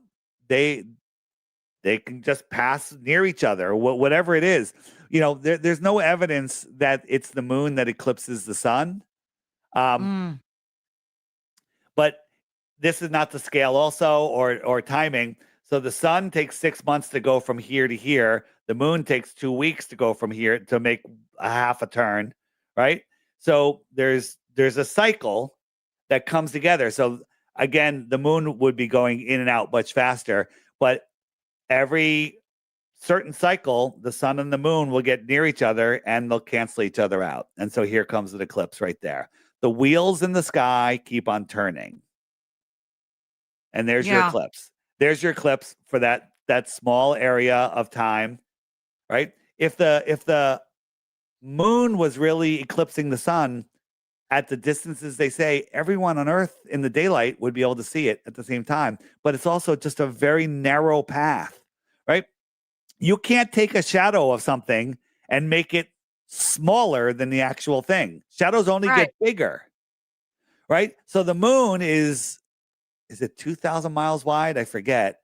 they they can just pass near each other, whatever it is. There's no evidence that it's the moon that eclipses the sun. Um, Mm, but this is not the scale, also, or timing. So the sun takes 6 months to go from here to here. The moon takes 2 weeks to go from here to make a half a turn, right? So there's a cycle that comes together. So again, the moon would be going in and out much faster, but every certain cycle, the sun and the moon will get near each other and they'll cancel each other out. And so here comes an eclipse right there. The wheels in the sky keep on turning. And there's your yeah. eclipse. There's your eclipse for that small area of time, right? If the moon was really eclipsing the sun at the distances they say, everyone on Earth in the daylight would be able to see it at the same time. But it's also just a very narrow path, right? You can't take a shadow of something and make it smaller than the actual thing. Shadows only Right. get bigger, right? So the moon is it 2,000 miles wide? I forget.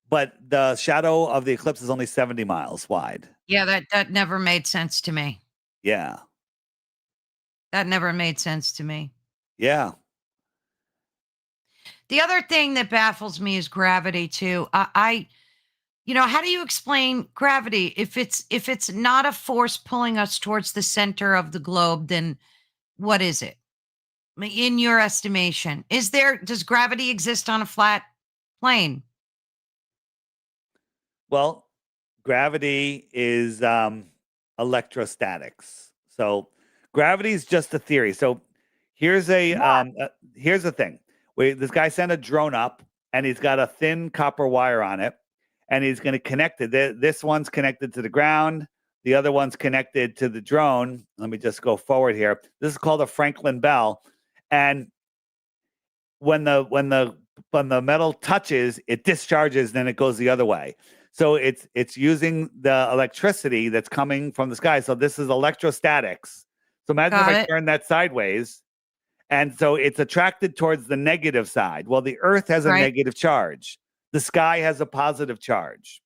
But the shadow of the eclipse is only 70 miles wide. Yeah, that never made sense to me. Yeah. That never made sense to me. Yeah. The other thing that baffles me is gravity too. How do you explain gravity? If it's not a force pulling us towards the center of the globe, then what is it? In your estimation, does gravity exist on a flat plane? Well, gravity is electrostatics. So gravity is just a theory. So here's the thing. This guy sent a drone up and he's got a thin copper wire on it and he's going to connect it. This one's connected to the ground. The other one's connected to the drone. Let me just go forward here. This is called a Franklin bell. And when the metal touches, it discharges, then it goes the other way. So it's using the electricity that's coming from the sky. So this is electrostatics. So imagine if Got I it. turn that sideways, and so it's attracted towards the negative side. Well, the Earth has a Right. negative charge. The sky has a positive charge.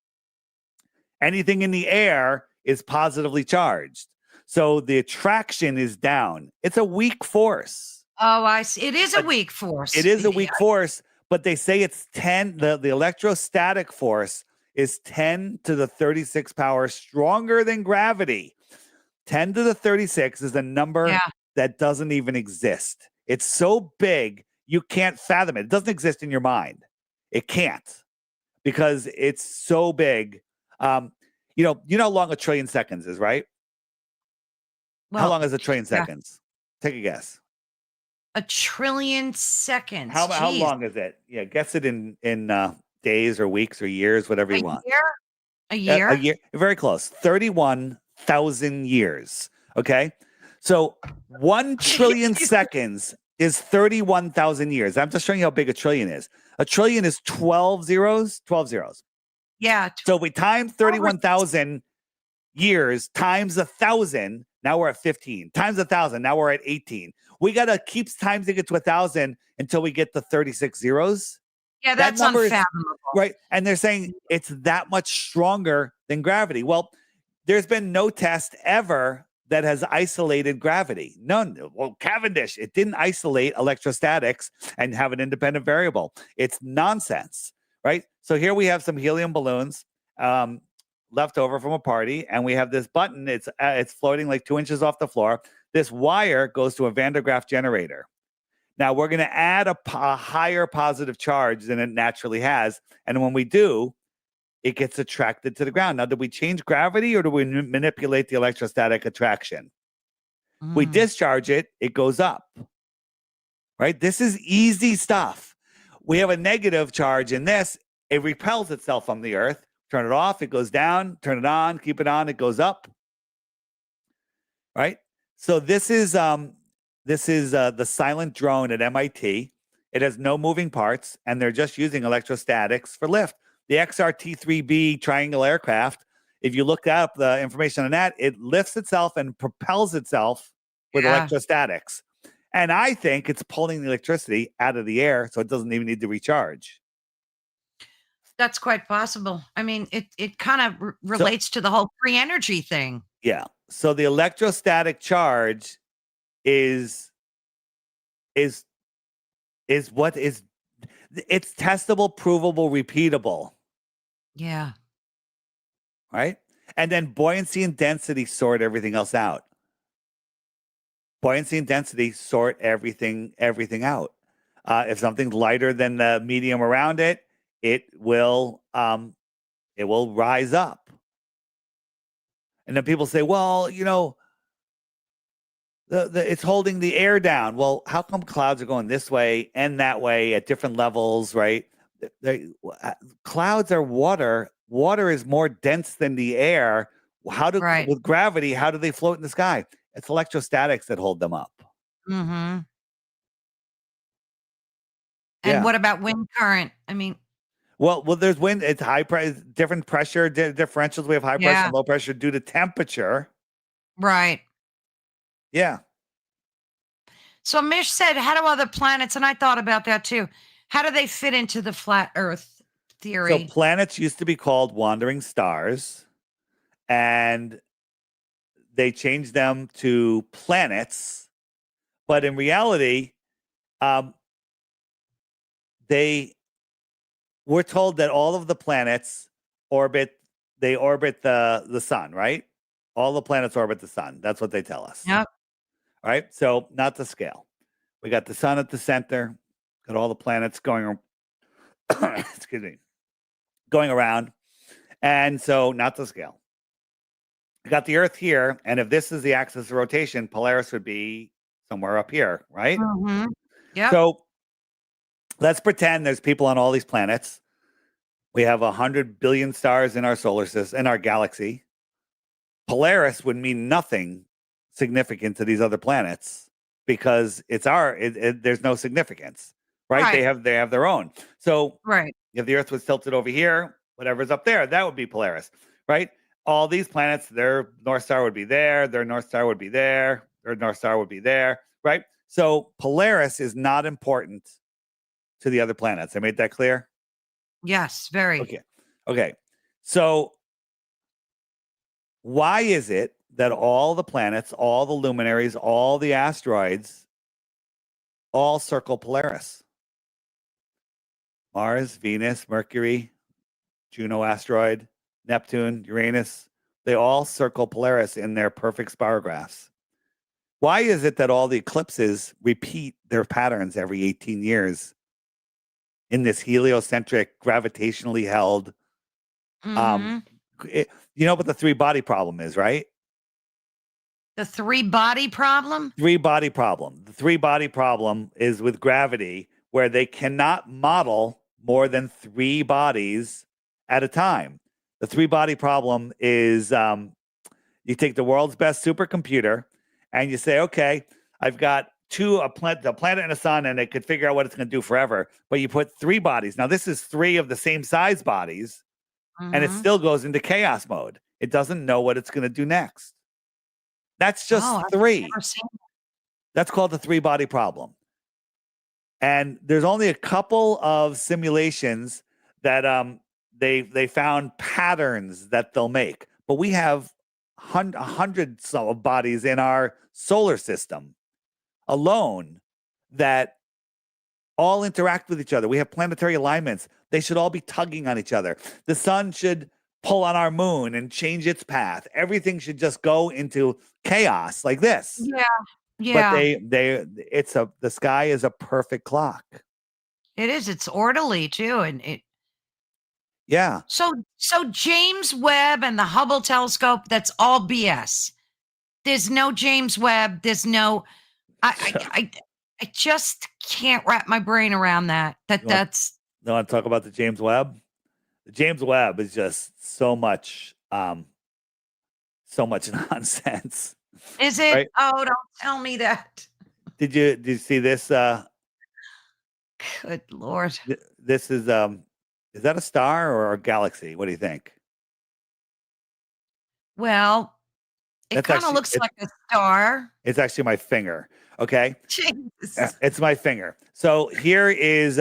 Anything in the air is positively charged. So the attraction is down. It's a weak force. Oh, I see. It is a But weak force. It is a weak force, but they say it's 10. The electrostatic force is 10 to the 36 power stronger than gravity. 10 to the 36 is a number Yeah. that doesn't even exist. It's so big, you can't fathom it. It doesn't exist in your mind. It can't, because it's so big. You know how long a trillion seconds is, right? How Well, long is a trillion yeah. seconds? Take a guess. A trillion seconds. How Jeez. long is it? Yeah, guess it in days or weeks or years, whatever A you want. year? A A year? year, very close. 31,000 years. Okay, so 1 trillion seconds is 31,000 years. I'm just showing you how big a trillion is. A trillion is 12 zeros. 12 zeros. Yeah. So if we times 31,000 years times 1,000, now we're at 15. Times 1,000, now we're at 18. We got to keep timesing it to 1,000 until we get to 36 zeros. Yeah, That that's number is unfathomable. right. And they're saying it's that much stronger than gravity. Well, there's been no test ever that has isolated gravity. None. Well, Cavendish, it didn't isolate electrostatics and have an independent variable. It's nonsense, right? So here we have some helium balloons left over from a party, and we have this button. It's floating like 2 inches off the floor. This wire goes to a Van de Graaff generator. Now we're going to add a higher positive charge than it naturally has. And when we do, it gets attracted to the ground. Now, do we change gravity or do we manipulate the electrostatic attraction? We Mm. discharge it, it goes up. right? This is easy stuff. We have a negative charge in this. It repels itself from the Earth. Turn it off, it goes down. Turn it on, keep it on, it goes up. Right? So this is the silent drone at MIT. It has no moving parts, and they're just using electrostatics for lift. The XRT-3B triangle aircraft, if you look up the information on that, it lifts itself and propels itself with Yeah. electrostatics. And I think it's pulling the electricity out of the air, so it doesn't even need to recharge. That's quite possible. I mean, it kind of So, relates to the whole free energy thing. yeah. So the electrostatic charge is what is it's testable, provable, repeatable, Yeah. right? And then buoyancy and density sort everything else out. Buoyancy and density sort everything out. If something's lighter than the medium around it, it will rise up. And then people say, well, it's holding the air down. Well, how come clouds are going this way and that way at different levels, right? Clouds are water. Water is more dense than the air. Right. With gravity, how do they float in the sky? It's electrostatics that hold them up. Mm-hmm. And Yeah. what about wind current? I mean, Well, there's wind. It's high pressure, different pressure differentials. We have high pressure yeah, and low pressure due to temperature. right. Yeah. So Mish said, how do other planets, and I thought about that too, how do they fit into the flat Earth So theory? planets used to be called wandering stars, and they changed them to planets. But in reality, they we're told that all of the planets orbit the sun, right? All the planets orbit the sun. That's what they tell us. Yep. All right. So not the scale. We got the sun at the center, got all the planets going excuse me, going around. And so not the scale. We got the Earth here, and if this is the axis of rotation, Polaris would be somewhere up here, right? Mm-hmm. Yep. So let's pretend there's people on all these planets. We have 100 billion stars in our solar system, in our galaxy. Polaris would mean nothing significant to these other planets because there's no significance, right? Right. They have their own. So Right. if the Earth was tilted over here, whatever's up there, that would be Polaris, right? All these planets, their North Star would be there, their North Star would be there, their North Star would be there, right? So Polaris is not important to the other planets. I made that clear? Yes, very. Okay. Okay. So why is it that all the planets, all the luminaries, all the asteroids all circle Polaris? Mars, Venus, Mercury, Juno asteroid, Neptune, Uranus, they all circle Polaris in their perfect spirographs. Why is it that all the eclipses repeat their patterns every 18 years in this heliocentric, gravitationally held? Mm-hmm. You know what the three body problem is, right? The three body problem? Three body problem. The three body problem is with gravity, where they cannot model more than three bodies at a time. The three body problem is you take the world's best supercomputer and you say, okay, I've got a planet and a sun, and it could figure out what it's going to do forever. But you put three bodies. Now, this is three of the same size bodies, and it Mm-hmm. still goes into chaos mode. It doesn't know what it's going to do next. That's just Oh, I've three. never seen that. That's called the three body problem. And there's only a couple of simulations that they found patterns that they'll make. But we have hundreds of bodies in our solar system alone that all interact with each other. We have planetary alignments. They should all be tugging on each other. The sun should pull on our moon and change its path. Everything should just go into chaos like this. Yeah. But Yeah. the sky is a perfect clock. It is. It's orderly too. And Yeah. so James Webb and the Hubble telescope, that's all BS. There's no James Webb. There's no I I just can't wrap my brain around that. You want, That's you want to talk about the James Webb? The James Webb is just so much nonsense, is it? right? Oh, don't tell me that. Did you see this? Good Lord. This is that a star or a galaxy? What do you think? Well, it That's kind of actually looks like a star. it's actually my finger. Okay, Jesus. it's my finger. So here is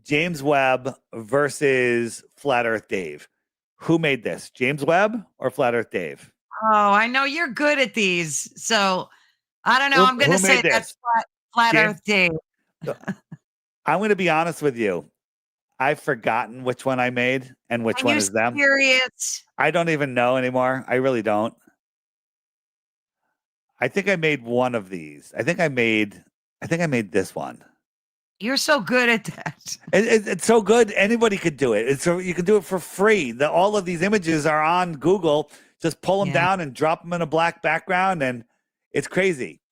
James Webb versus Flat Earth Dave. Who made this? James Webb or Flat Earth Dave? Oh, I know you're good at these. So I don't know. I'm going to Who say made that's this? flat James. Earth Dave. I'm going to be honest with you. I've forgotten which one I made and which Are one you is them. serious? I don't even know anymore. I really don't. I think I made one of these. I think I made this one. You're so good at that. It's so good. Anybody could do it. You can do it for free. All of these images are on Google. Just pull them Yeah. down and drop them in a black background, and it's crazy.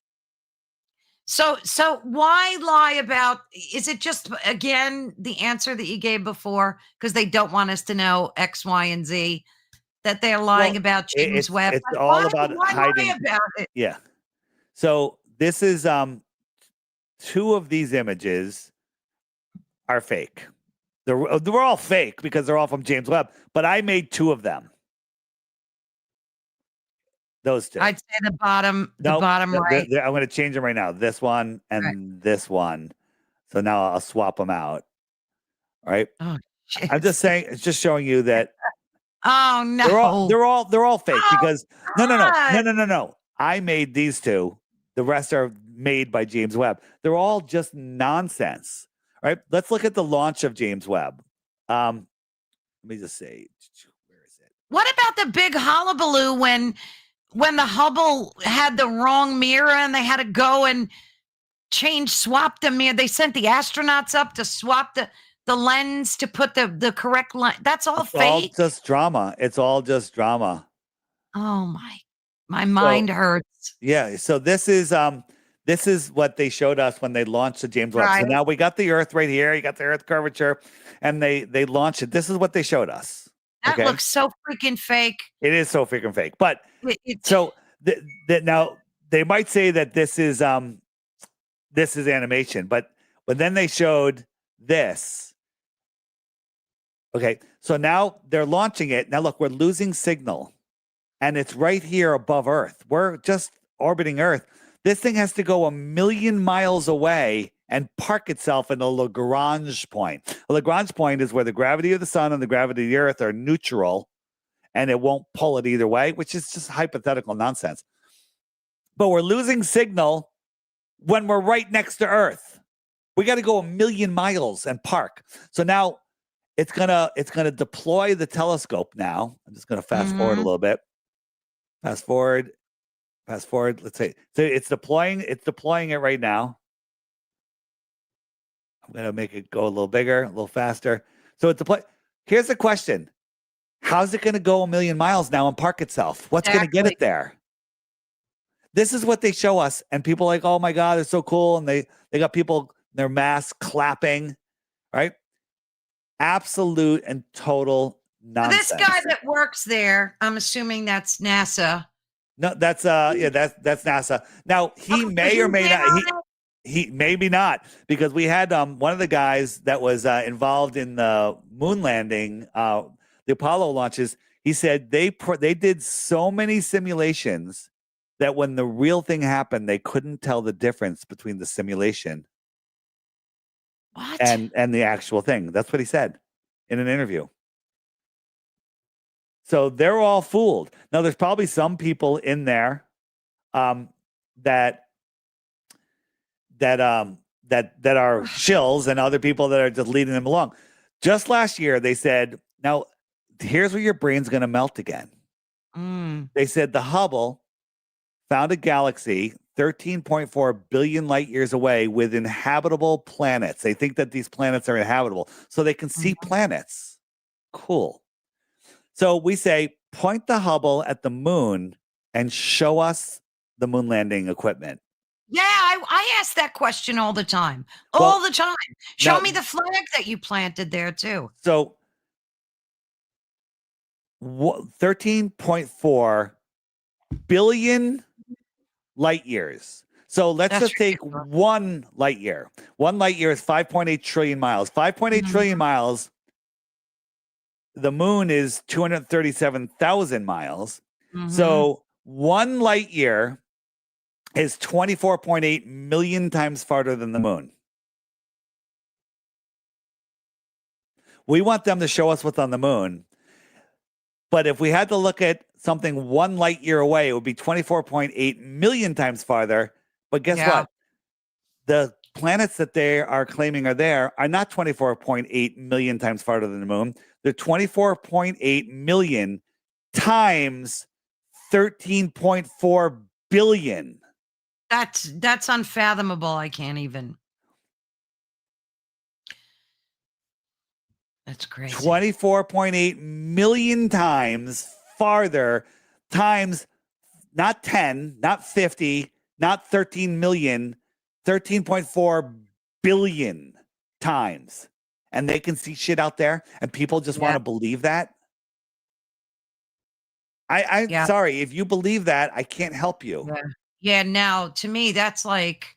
So why lie about, is it just again the answer that you gave before because they don't want us to know X, Y, and Z, that they're lying Well, about James Webb? it's But all about why lie hiding. about it? Yeah. So this is two of these images are fake. They're all fake because they're all from James Webb, but I made two of them. Those two. I'd say the bottom Nope. right. I'm going to change them right now. This one and Right. this one. So now I'll swap them out. All right. Oh, I'm just jeez. saying, it's just showing you that Oh no. they're all fake Oh because God. no. I made these two. The rest are made by James Webb. They're all just nonsense. All right. Let's look at the launch of James Webb. Let me just say, where is it? What about the big hullabaloo when the Hubble had the wrong mirror and they had to go and swap the mirror? They sent the astronauts up to swap the lens to put the correct lens. That's all It's all fake. just drama. It's all just drama. Oh my So mind hurts. yeah, so this is what they showed us when they launched the James Webb. So Right. now we got the Earth right here. You got the Earth curvature, and they launched it. This is what they showed us. That Okay, looks so freaking fake. it is so freaking fake. But It so that now they might say that this is animation, but then they showed this. Okay, so now they're launching it. Now look, we're losing signal, and it's right here above Earth. We're just orbiting Earth. This thing has to go 1,000,000 miles away and park itself in a Lagrange point. A Lagrange point is where the gravity of the sun and the gravity of the Earth are neutral, and it won't pull it either way, which is just hypothetical nonsense. But we're losing signal when we're right next to Earth. We got to go 1,000,000 miles and park. So now it's gonna deploy the telescope. Now I'm just gonna fast forward a Mhm. little bit. Fast forward. Fast forward. Let's say so it's deploying it right now. I'm gonna make it go a little bigger, a little faster. So it's deploy. Here's the question: how's it gonna go 1,000,000 miles now and park itself? What's gonna get Exactly. it there? This is what they show us, and people are like, oh my god, it's so cool, and they got people their masks clapping, right? Absolute and total So this nonsense. guy that works there, I'm assuming that's NASA. No, that's that's NASA. Now he Oh, so may he's or may in not. on it? He maybe not because we had one of the guys that was involved in the moon landing, the Apollo launches. He said they did so many simulations that when the real thing happened, they couldn't tell the difference between the simulation What? and the actual thing. That's what he said in an interview. So they're all fooled. Now there's probably some people in there that are shills and other people that are just leading them along. Just last year, they said, now here's where your brain's going to melt again. Mm. They said the Hubble found a galaxy 13.4 billion light years away with inhabitable planets. They think that these planets are inhabitable, so they can see planets. Cool. So we say, point the Hubble at the moon and show us the moon landing equipment. Yeah, I ask that question all the time. Well, All the time. Show now, me the flag that you planted there too. so 13.4 billion light years. So let's That's just take ridiculous. 1 light year. 1 light year is 5.8 trillion miles. 5.8 trillion Mhm, miles. The moon is 237,000 miles. mhm. So 1 light year is 24.8 million times farther than the moon. We want them to show us what's on the moon. But if we had to look at something 1 light year away, it would be 24.8 million times farther. But guess Yeah, what? The planets that they are claiming are there are not 24.8 million times farther than the moon. They're 24.8 million times 13.4 billion. that's unfathomable. I can't even. That's crazy. 24.8 million times farther, times not 10, not 50, not 13 million, 13.4 billion times. And they can see shit out there, and people just want Yeah, to believe that. I'm yeah, sorry. If you believe that, I can't help you. yeah. Yeah, now to me, that's like,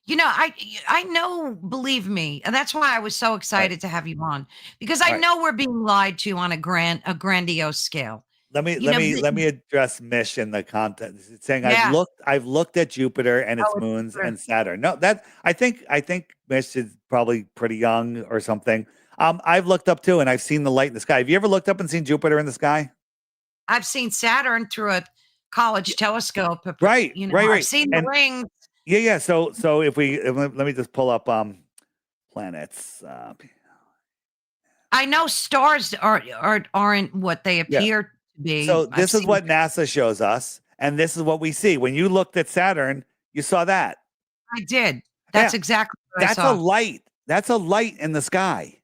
I know, believe me, and that's why I was so All right. excited to have you on because I All right. know we're being lied to on a grandiose scale. Let me You let know, me the, let me address Mish in the content. It's saying yeah. I've looked at Jupiter and its Oh, it's moons super. and Saturn. No, that I think Mish is probably pretty young or something. I've looked up too, and I've seen the light in the sky. Have you ever looked up and seen Jupiter in the sky? I've seen Saturn through a Y- college telescope. Right, right, I've right. seen the And rings. yeah. So let me just pull up planets. I know stars aren't what they Yeah. appear to So be. I've this is seen. what NASA shows us, and this is what we see. When you looked at Saturn, you saw that. I did. That's Yeah, exactly what I that's a saw. light. That's a light in the sky.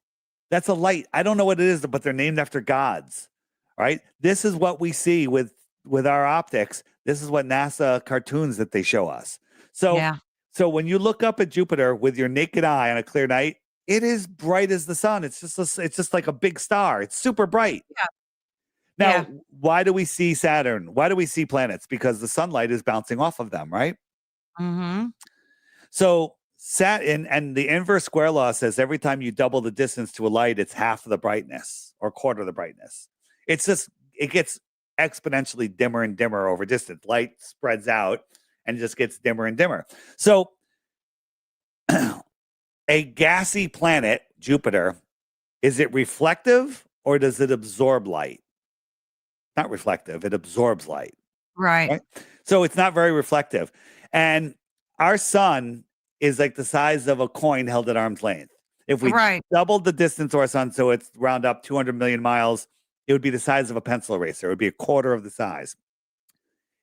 That's a light. I don't know what it is, but they're named after gods. Right? This is what we see with our optics. This is what NASA cartoons that they show us. So Yeah. so when you look up at Jupiter with your naked eye on a clear night, it is bright as the sun. It's just like a big star. It's super bright. Yeah. Now, Yeah. why do we see Saturn? Why do we see planets? Because the sunlight is bouncing off of them, right? Mhm. So and the inverse square law says every time you double the distance to a light, it's half of the brightness or quarter of the brightness. It gets exponentially dimmer and dimmer over distance. Light spreads out and just gets dimmer and dimmer. So a gassy planet, Jupiter, is it reflective or does it absorb light? Not reflective, it absorbs light. Right. Right? So it's not very reflective. And our sun is like the size of a coin held at arm's length. If we Right. doubled the distance to our sun, so it's round up 200 million miles, it would be the size of a pencil eraser. It would be a quarter of the size.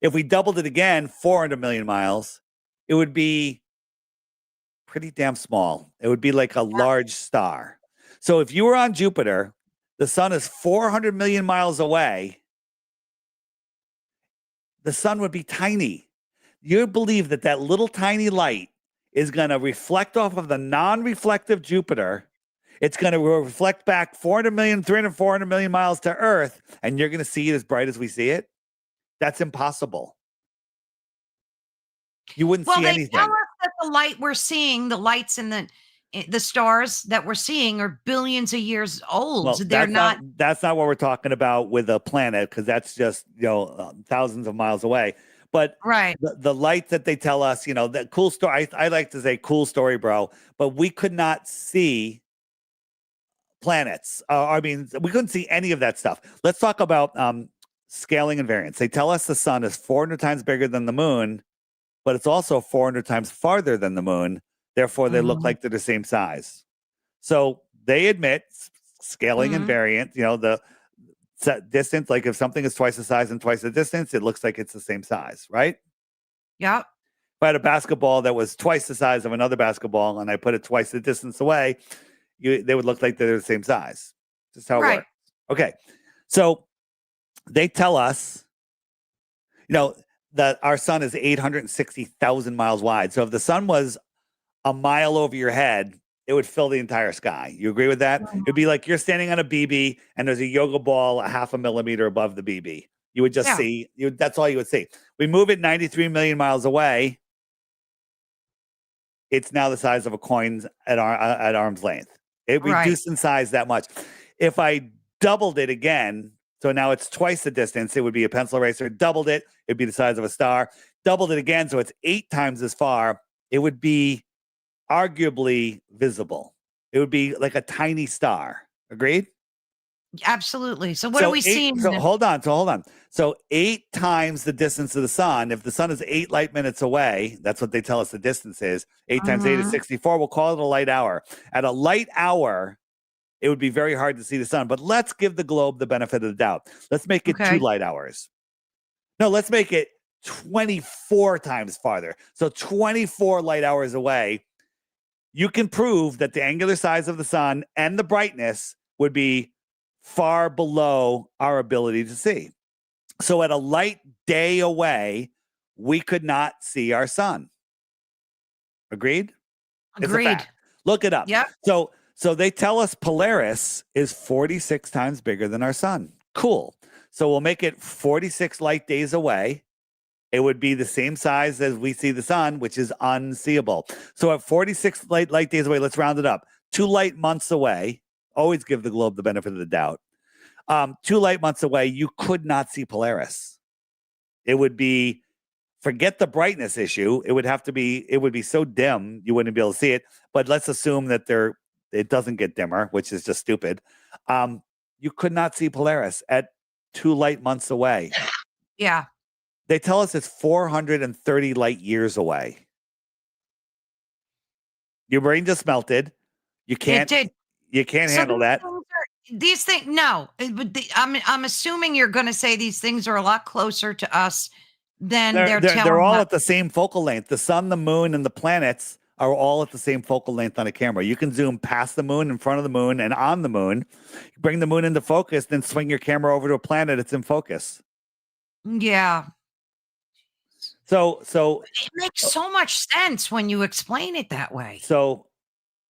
If we doubled it again, 400 million miles, it would be pretty damn small. It would be like a large star. So if you were on Jupiter, the sun is 400 million miles away, the sun would be tiny. You believe that that little tiny light is going to reflect off of the non-reflective Jupiter. It's going to reflect back 400 million, 300, 400 million miles to Earth, and you're going to see it as bright as we see it. That's impossible. You wouldn't Well, see they tell anything. us that the light we're seeing, the lights in the stars that we're seeing are billions of years old. Well, They're not. that's not what we're talking about with a planet because that's just thousands of miles away. But Right. the light that they tell us, that cool story. I like to say cool story, bro. But we could not see planets. I mean, we couldn't see any of that stuff. Let's talk about scaling and variance. They tell us the sun is 400 times bigger than the moon, but it's also 400 times farther than the moon. Therefore, they look Mhm. like they're the same size. So they admit scaling and Mhm. variance, the set distance, like if something is twice the size and twice the distance, it looks like it's the same size, right? Yep. If I had a basketball that was twice the size of another basketball and I put it twice the distance away, they would look like they're the same size. Just how it Right. works. Okay. So they tell us, you know, that our sun is 860,000 miles wide. So if the sun was a mile over your head, it would fill the entire sky. You agree with that? Mhm. It'd be like you're standing on a BB and there's a yoga ball a half a millimeter above the BB. You would just Yeah. see, that's all you would see. We move it 93 million miles away. It's now the size of a coin at arm's length. It Right. reduced in size that much. If I doubled it again, so now it's twice the distance, it would be a pencil eraser. Doubled it, it'd be the size of a star. Doubled it again, so it's 8 times as far. It would be arguably visible. It would be like a tiny star. Agreed? Absolutely. So what are we seeing? So hold on. So 8 times the distance of the sun. If the sun is 8 light minutes away, that's what they tell us the distance is. 8 times 8 is 64. We'll call it a light hour. At a light hour, it would be very hard to see the sun. But let's give the globe the benefit of the doubt. Let's make it 2 light hours. No, let's make it 24 times farther. So 24 light hours away. You can prove that the angular size of the sun and the brightness would be far below our ability to see. So at a light day away, we could not see our sun. Agreed? It's a fact. Look it up. Yeah. So they tell us Polaris is 46 times bigger than our sun. Cool. So we'll make it 46 light days away. It would be the same size as we see the sun, which is unseeable. So at 46 light days away, let's round it up. 2 light months away. Always give the globe the benefit of the doubt. 2 light months away, you could not see Polaris. It would be, forget the brightness issue. It would be so dim, you wouldn't be able to see it. But let's assume that it doesn't get dimmer, which is just stupid. You could not see Polaris at 2 light months away. Yeah. They tell us it's 430 light years away. Your brain just melted. You can't. It did. You can't handle that. These things, no. I'm assuming you're going to say these things are a lot closer to us than they're all at the same focal length. The sun, the moon, and the planets are all at the same focal length on a camera. You can zoom past the moon, in front of the moon, and on the moon. You bring the moon into focus, then swing your camera over to a planet. It's in focus. Yeah. So it makes so much sense when you explain it that way. So,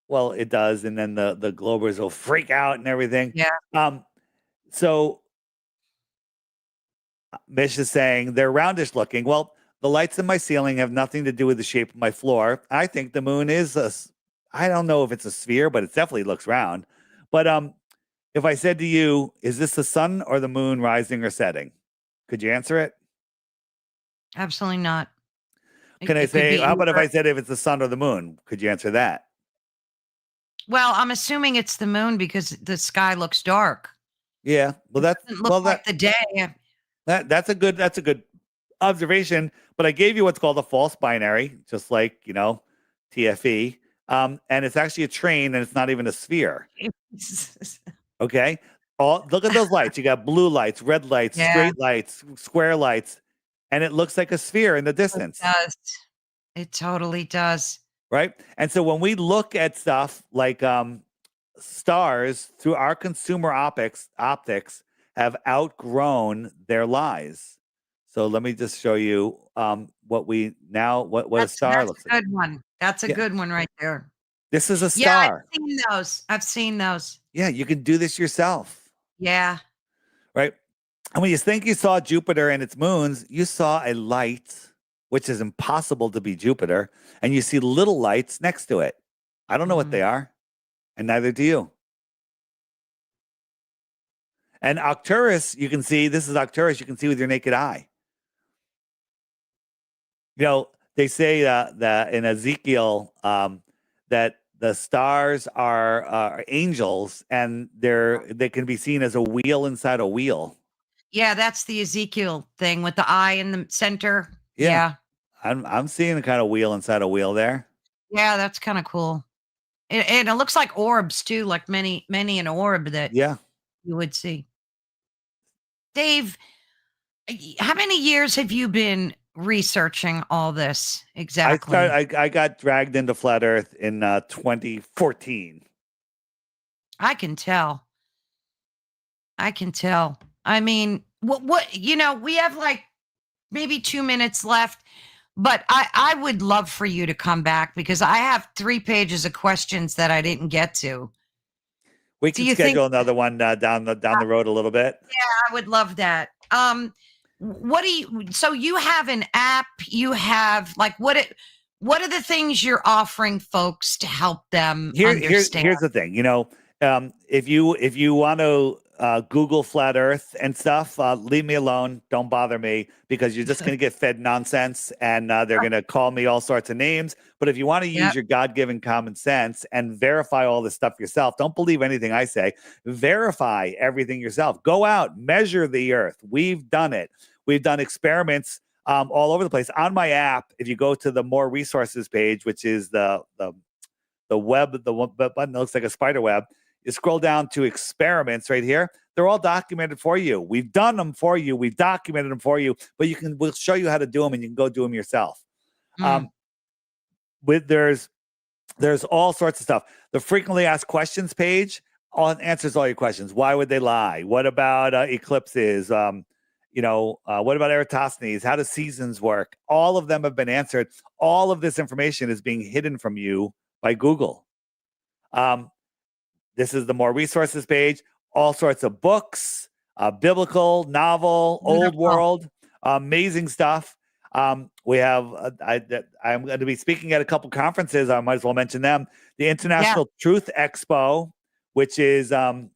well, it does, and then the globers will freak out and everything. Yeah. So Mish is saying they're roundish looking. Well, the lights in my ceiling have nothing to do with the shape of my floor. I think the moon is I don't know if it's a sphere, but it definitely looks round. But if I said to you, is this the sun or the moon rising or setting? Could you answer it? Absolutely not. Can I say, how about if I said if it's the sun or the moon? Could you answer that? Well, I'm assuming it's the moon because the sky looks dark. Yeah. Well, that's like the day. That's a good observation. But I gave you what's called a false binary, just like TFE. And it's actually a train, and it's not even a sphere. Okay. Look at those lights. You got blue lights, red lights, straight lights, square lights, and it looks like a sphere in the distance. It does. It totally does. Right. And so when we look at stuff like stars through our consumer optics have outgrown their lies. So let me just show you what a star looks like. That's a good one. That's a good one right there. This is a star. Yeah, I've seen those. Yeah, you can do this yourself. Yeah. Right. And when you think you saw Jupiter and its moons, you saw a light, which is impossible to be Jupiter, and you see little lights next to it. I don't know what they are, and neither do you. And Arcturus, you can see, this is Arcturus, you can see with your naked eye. They say that in Ezekiel that the stars are angels, and they can be seen as a wheel inside a wheel. Yeah, that's the Ezekiel thing with the eye in the center. Yeah. I'm seeing a kind of wheel inside a wheel there. Yeah, that's kind of cool. And it looks like orbs too, like many an orb that you would see. Dave, how many years have you been researching all this exactly? I got dragged into flat Earth in 2014. I can tell. I mean, what we have like maybe 2 minutes left. But I would love for you to come back because I have 3 pages of questions that I didn't get to. We Do can you think? schedule another one down the road a little bit. Yeah, I would love that. What do you? So you have an app. You have like what are the things you're offering folks to help them understand? Here's the thing. If you want to Google flat Earth and stuff, leave me alone. Don't bother me because you're just going to get fed nonsense, and they're going to call me all sorts of names. But if you want to use Yep. your God-given common sense and verify all this stuff yourself, don't believe anything I say. Verify everything yourself. Go out, measure the Earth. We've done it. We've done experiments all over the place. On my app, if you go to the more resources page, which is the web, the button that looks like a spider web, you scroll down to experiments right here. They're all documented for you. We've done them for you. We've documented them for you, but we'll show you how to do them and you can go do them yourself. Mm. There's all sorts of stuff. The frequently asked questions page answers all your questions. Why would they lie? What about eclipses? What about Eratosthenes? How do seasons work? All of them have been answered. All of this information is being hidden from you by Google. This is the more resources page. All sorts of books, biblical, novel, old world, amazing stuff. We have. I'm going to be speaking at a couple conferences. I might as well mention them. The International Truth Expo, which is the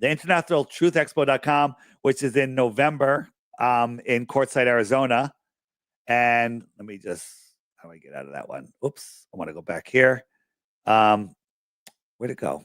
internationaltruthexpo.com, which is in November in Quartzsite, Arizona. And let me just, how do I get out of that one? Oops, I want to go back here. Where'd it go?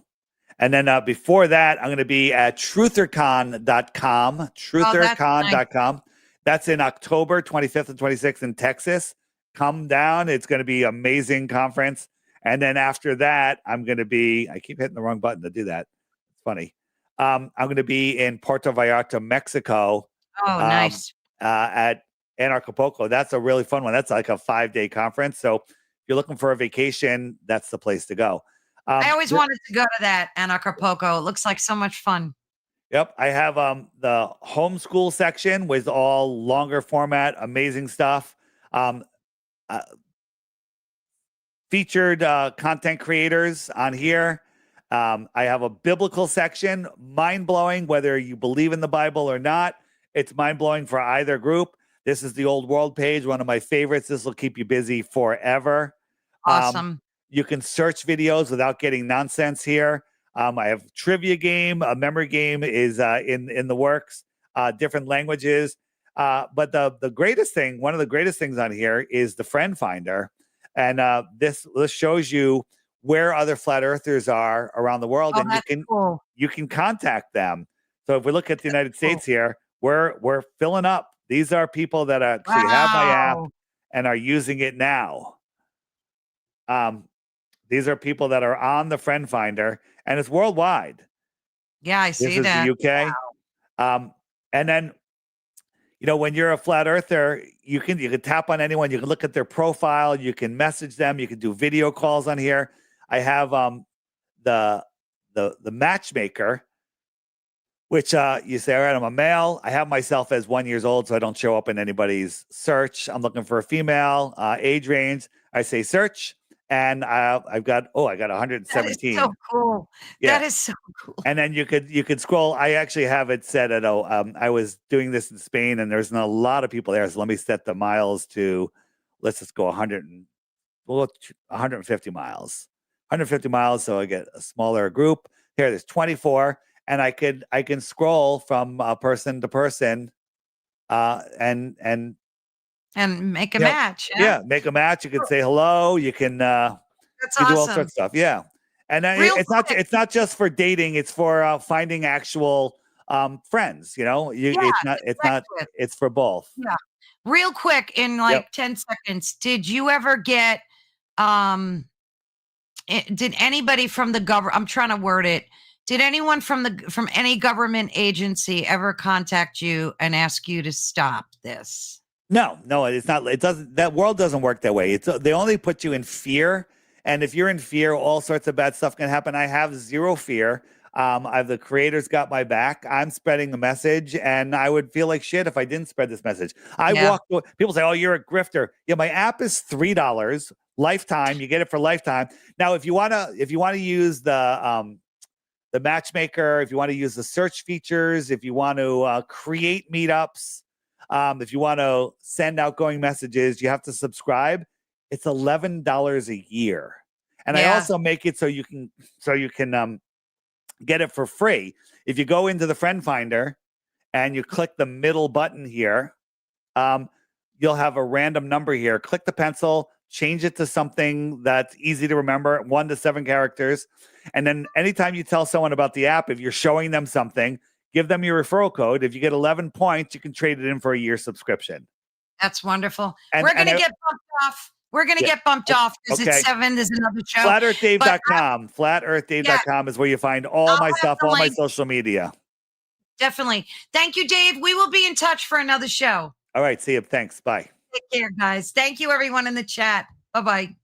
And then before that, I'm going to be at truthercon.com, truthercon.com. That's in October 25th and 26th in Texas. Come down. It's going to be an amazing conference. And then after that, I'm going to be, I keep hitting the wrong button to do that. It's funny. I'm going to be in Puerto Vallarta, Mexico. Oh, nice. At Anarchapulco. That's a really fun one. That's like a 5-day conference. So if you're looking for a vacation, that's the place to go. I always wanted to go to that Anarchapulco. It looks like so much fun. Yep. I have the homeschool section with all longer format, amazing stuff. Featured content creators on here. I have a biblical section, mind-blowing, whether you believe in the Bible or not. It's mind-blowing for either group. This is the old world page, one of my favorites. This will keep you busy forever. Awesome. You can search videos without getting nonsense here. I have trivia game, a memory game is in the works, different languages. But the greatest thing, one of the greatest things on here is the friend finder. And this shows you where other flat earthers are around the world, and you can contact them. So if we look at the United States here, we're filling up. These are people that actually have my app and are using it now. These are people that are on the friend finder, and it's worldwide. Yeah, I see that. This is the UK. Wow. And then, when you're a flat earther, you can tap on anyone. You can look at their profile. You can message them. You can do video calls on here. I have the matchmaker, which you say, all right, I'm a male. I have myself as 1 year old, so I don't show up in anybody's search. I'm looking for a female, age range. I say search. And I got 117. That is so cool. Yeah. That is so cool. And then you could scroll. I actually have it set at I was doing this in Spain, and there's not a lot of people there. So let me set the miles to, let's just go 150 miles. 150 miles, so I get a smaller group. Here, there's 24, and I can scroll from person to person, and make a match. Yeah, make a match. You can say hello. You can That's you awesome. do all sorts of stuff. Yeah. And it's not just for dating, it's for finding actual friends, it's for both. Yeah. Real quick, in 10 seconds, did you ever get did anybody from the government, I'm trying to word it, did anyone from any government agency ever contact you and ask you to stop this? No, it's not. It doesn't. That world doesn't work that way. They only put you in fear, and if you're in fear, all sorts of bad stuff can happen. I have zero fear. The creators got my back. I'm spreading the message, and I would feel like shit if I didn't spread this message. People say, "Oh, you're a grifter." Yeah, my app is $3 lifetime. You get it for lifetime. Now, if you wanna use the matchmaker, if you want to use the search features, if you want to create meetups, if you want to send outgoing messages, you have to subscribe. It's $11 a year, and I also make it so you can get it for free. If you go into the friend finder and you click the middle button here, you'll have a random number here. Click the pencil, change it to something that's easy to remember, 1 to 7 characters. And then anytime you tell someone about the app, if you're showing them something, give them your referral code. If you get 11 points, you can trade it in for a year subscription. That's wonderful. We're going to get bumped off. We're going to get bumped off because it's 7. There's another show. FlatEarthDave.com. FlatEarthDave.com is where you find all my stuff, all my social media. Definitely. Thank you, Dave. We will be in touch for another show. All right. See you. Thanks. Bye. Take care, guys. Thank you, everyone in the chat. Bye-bye.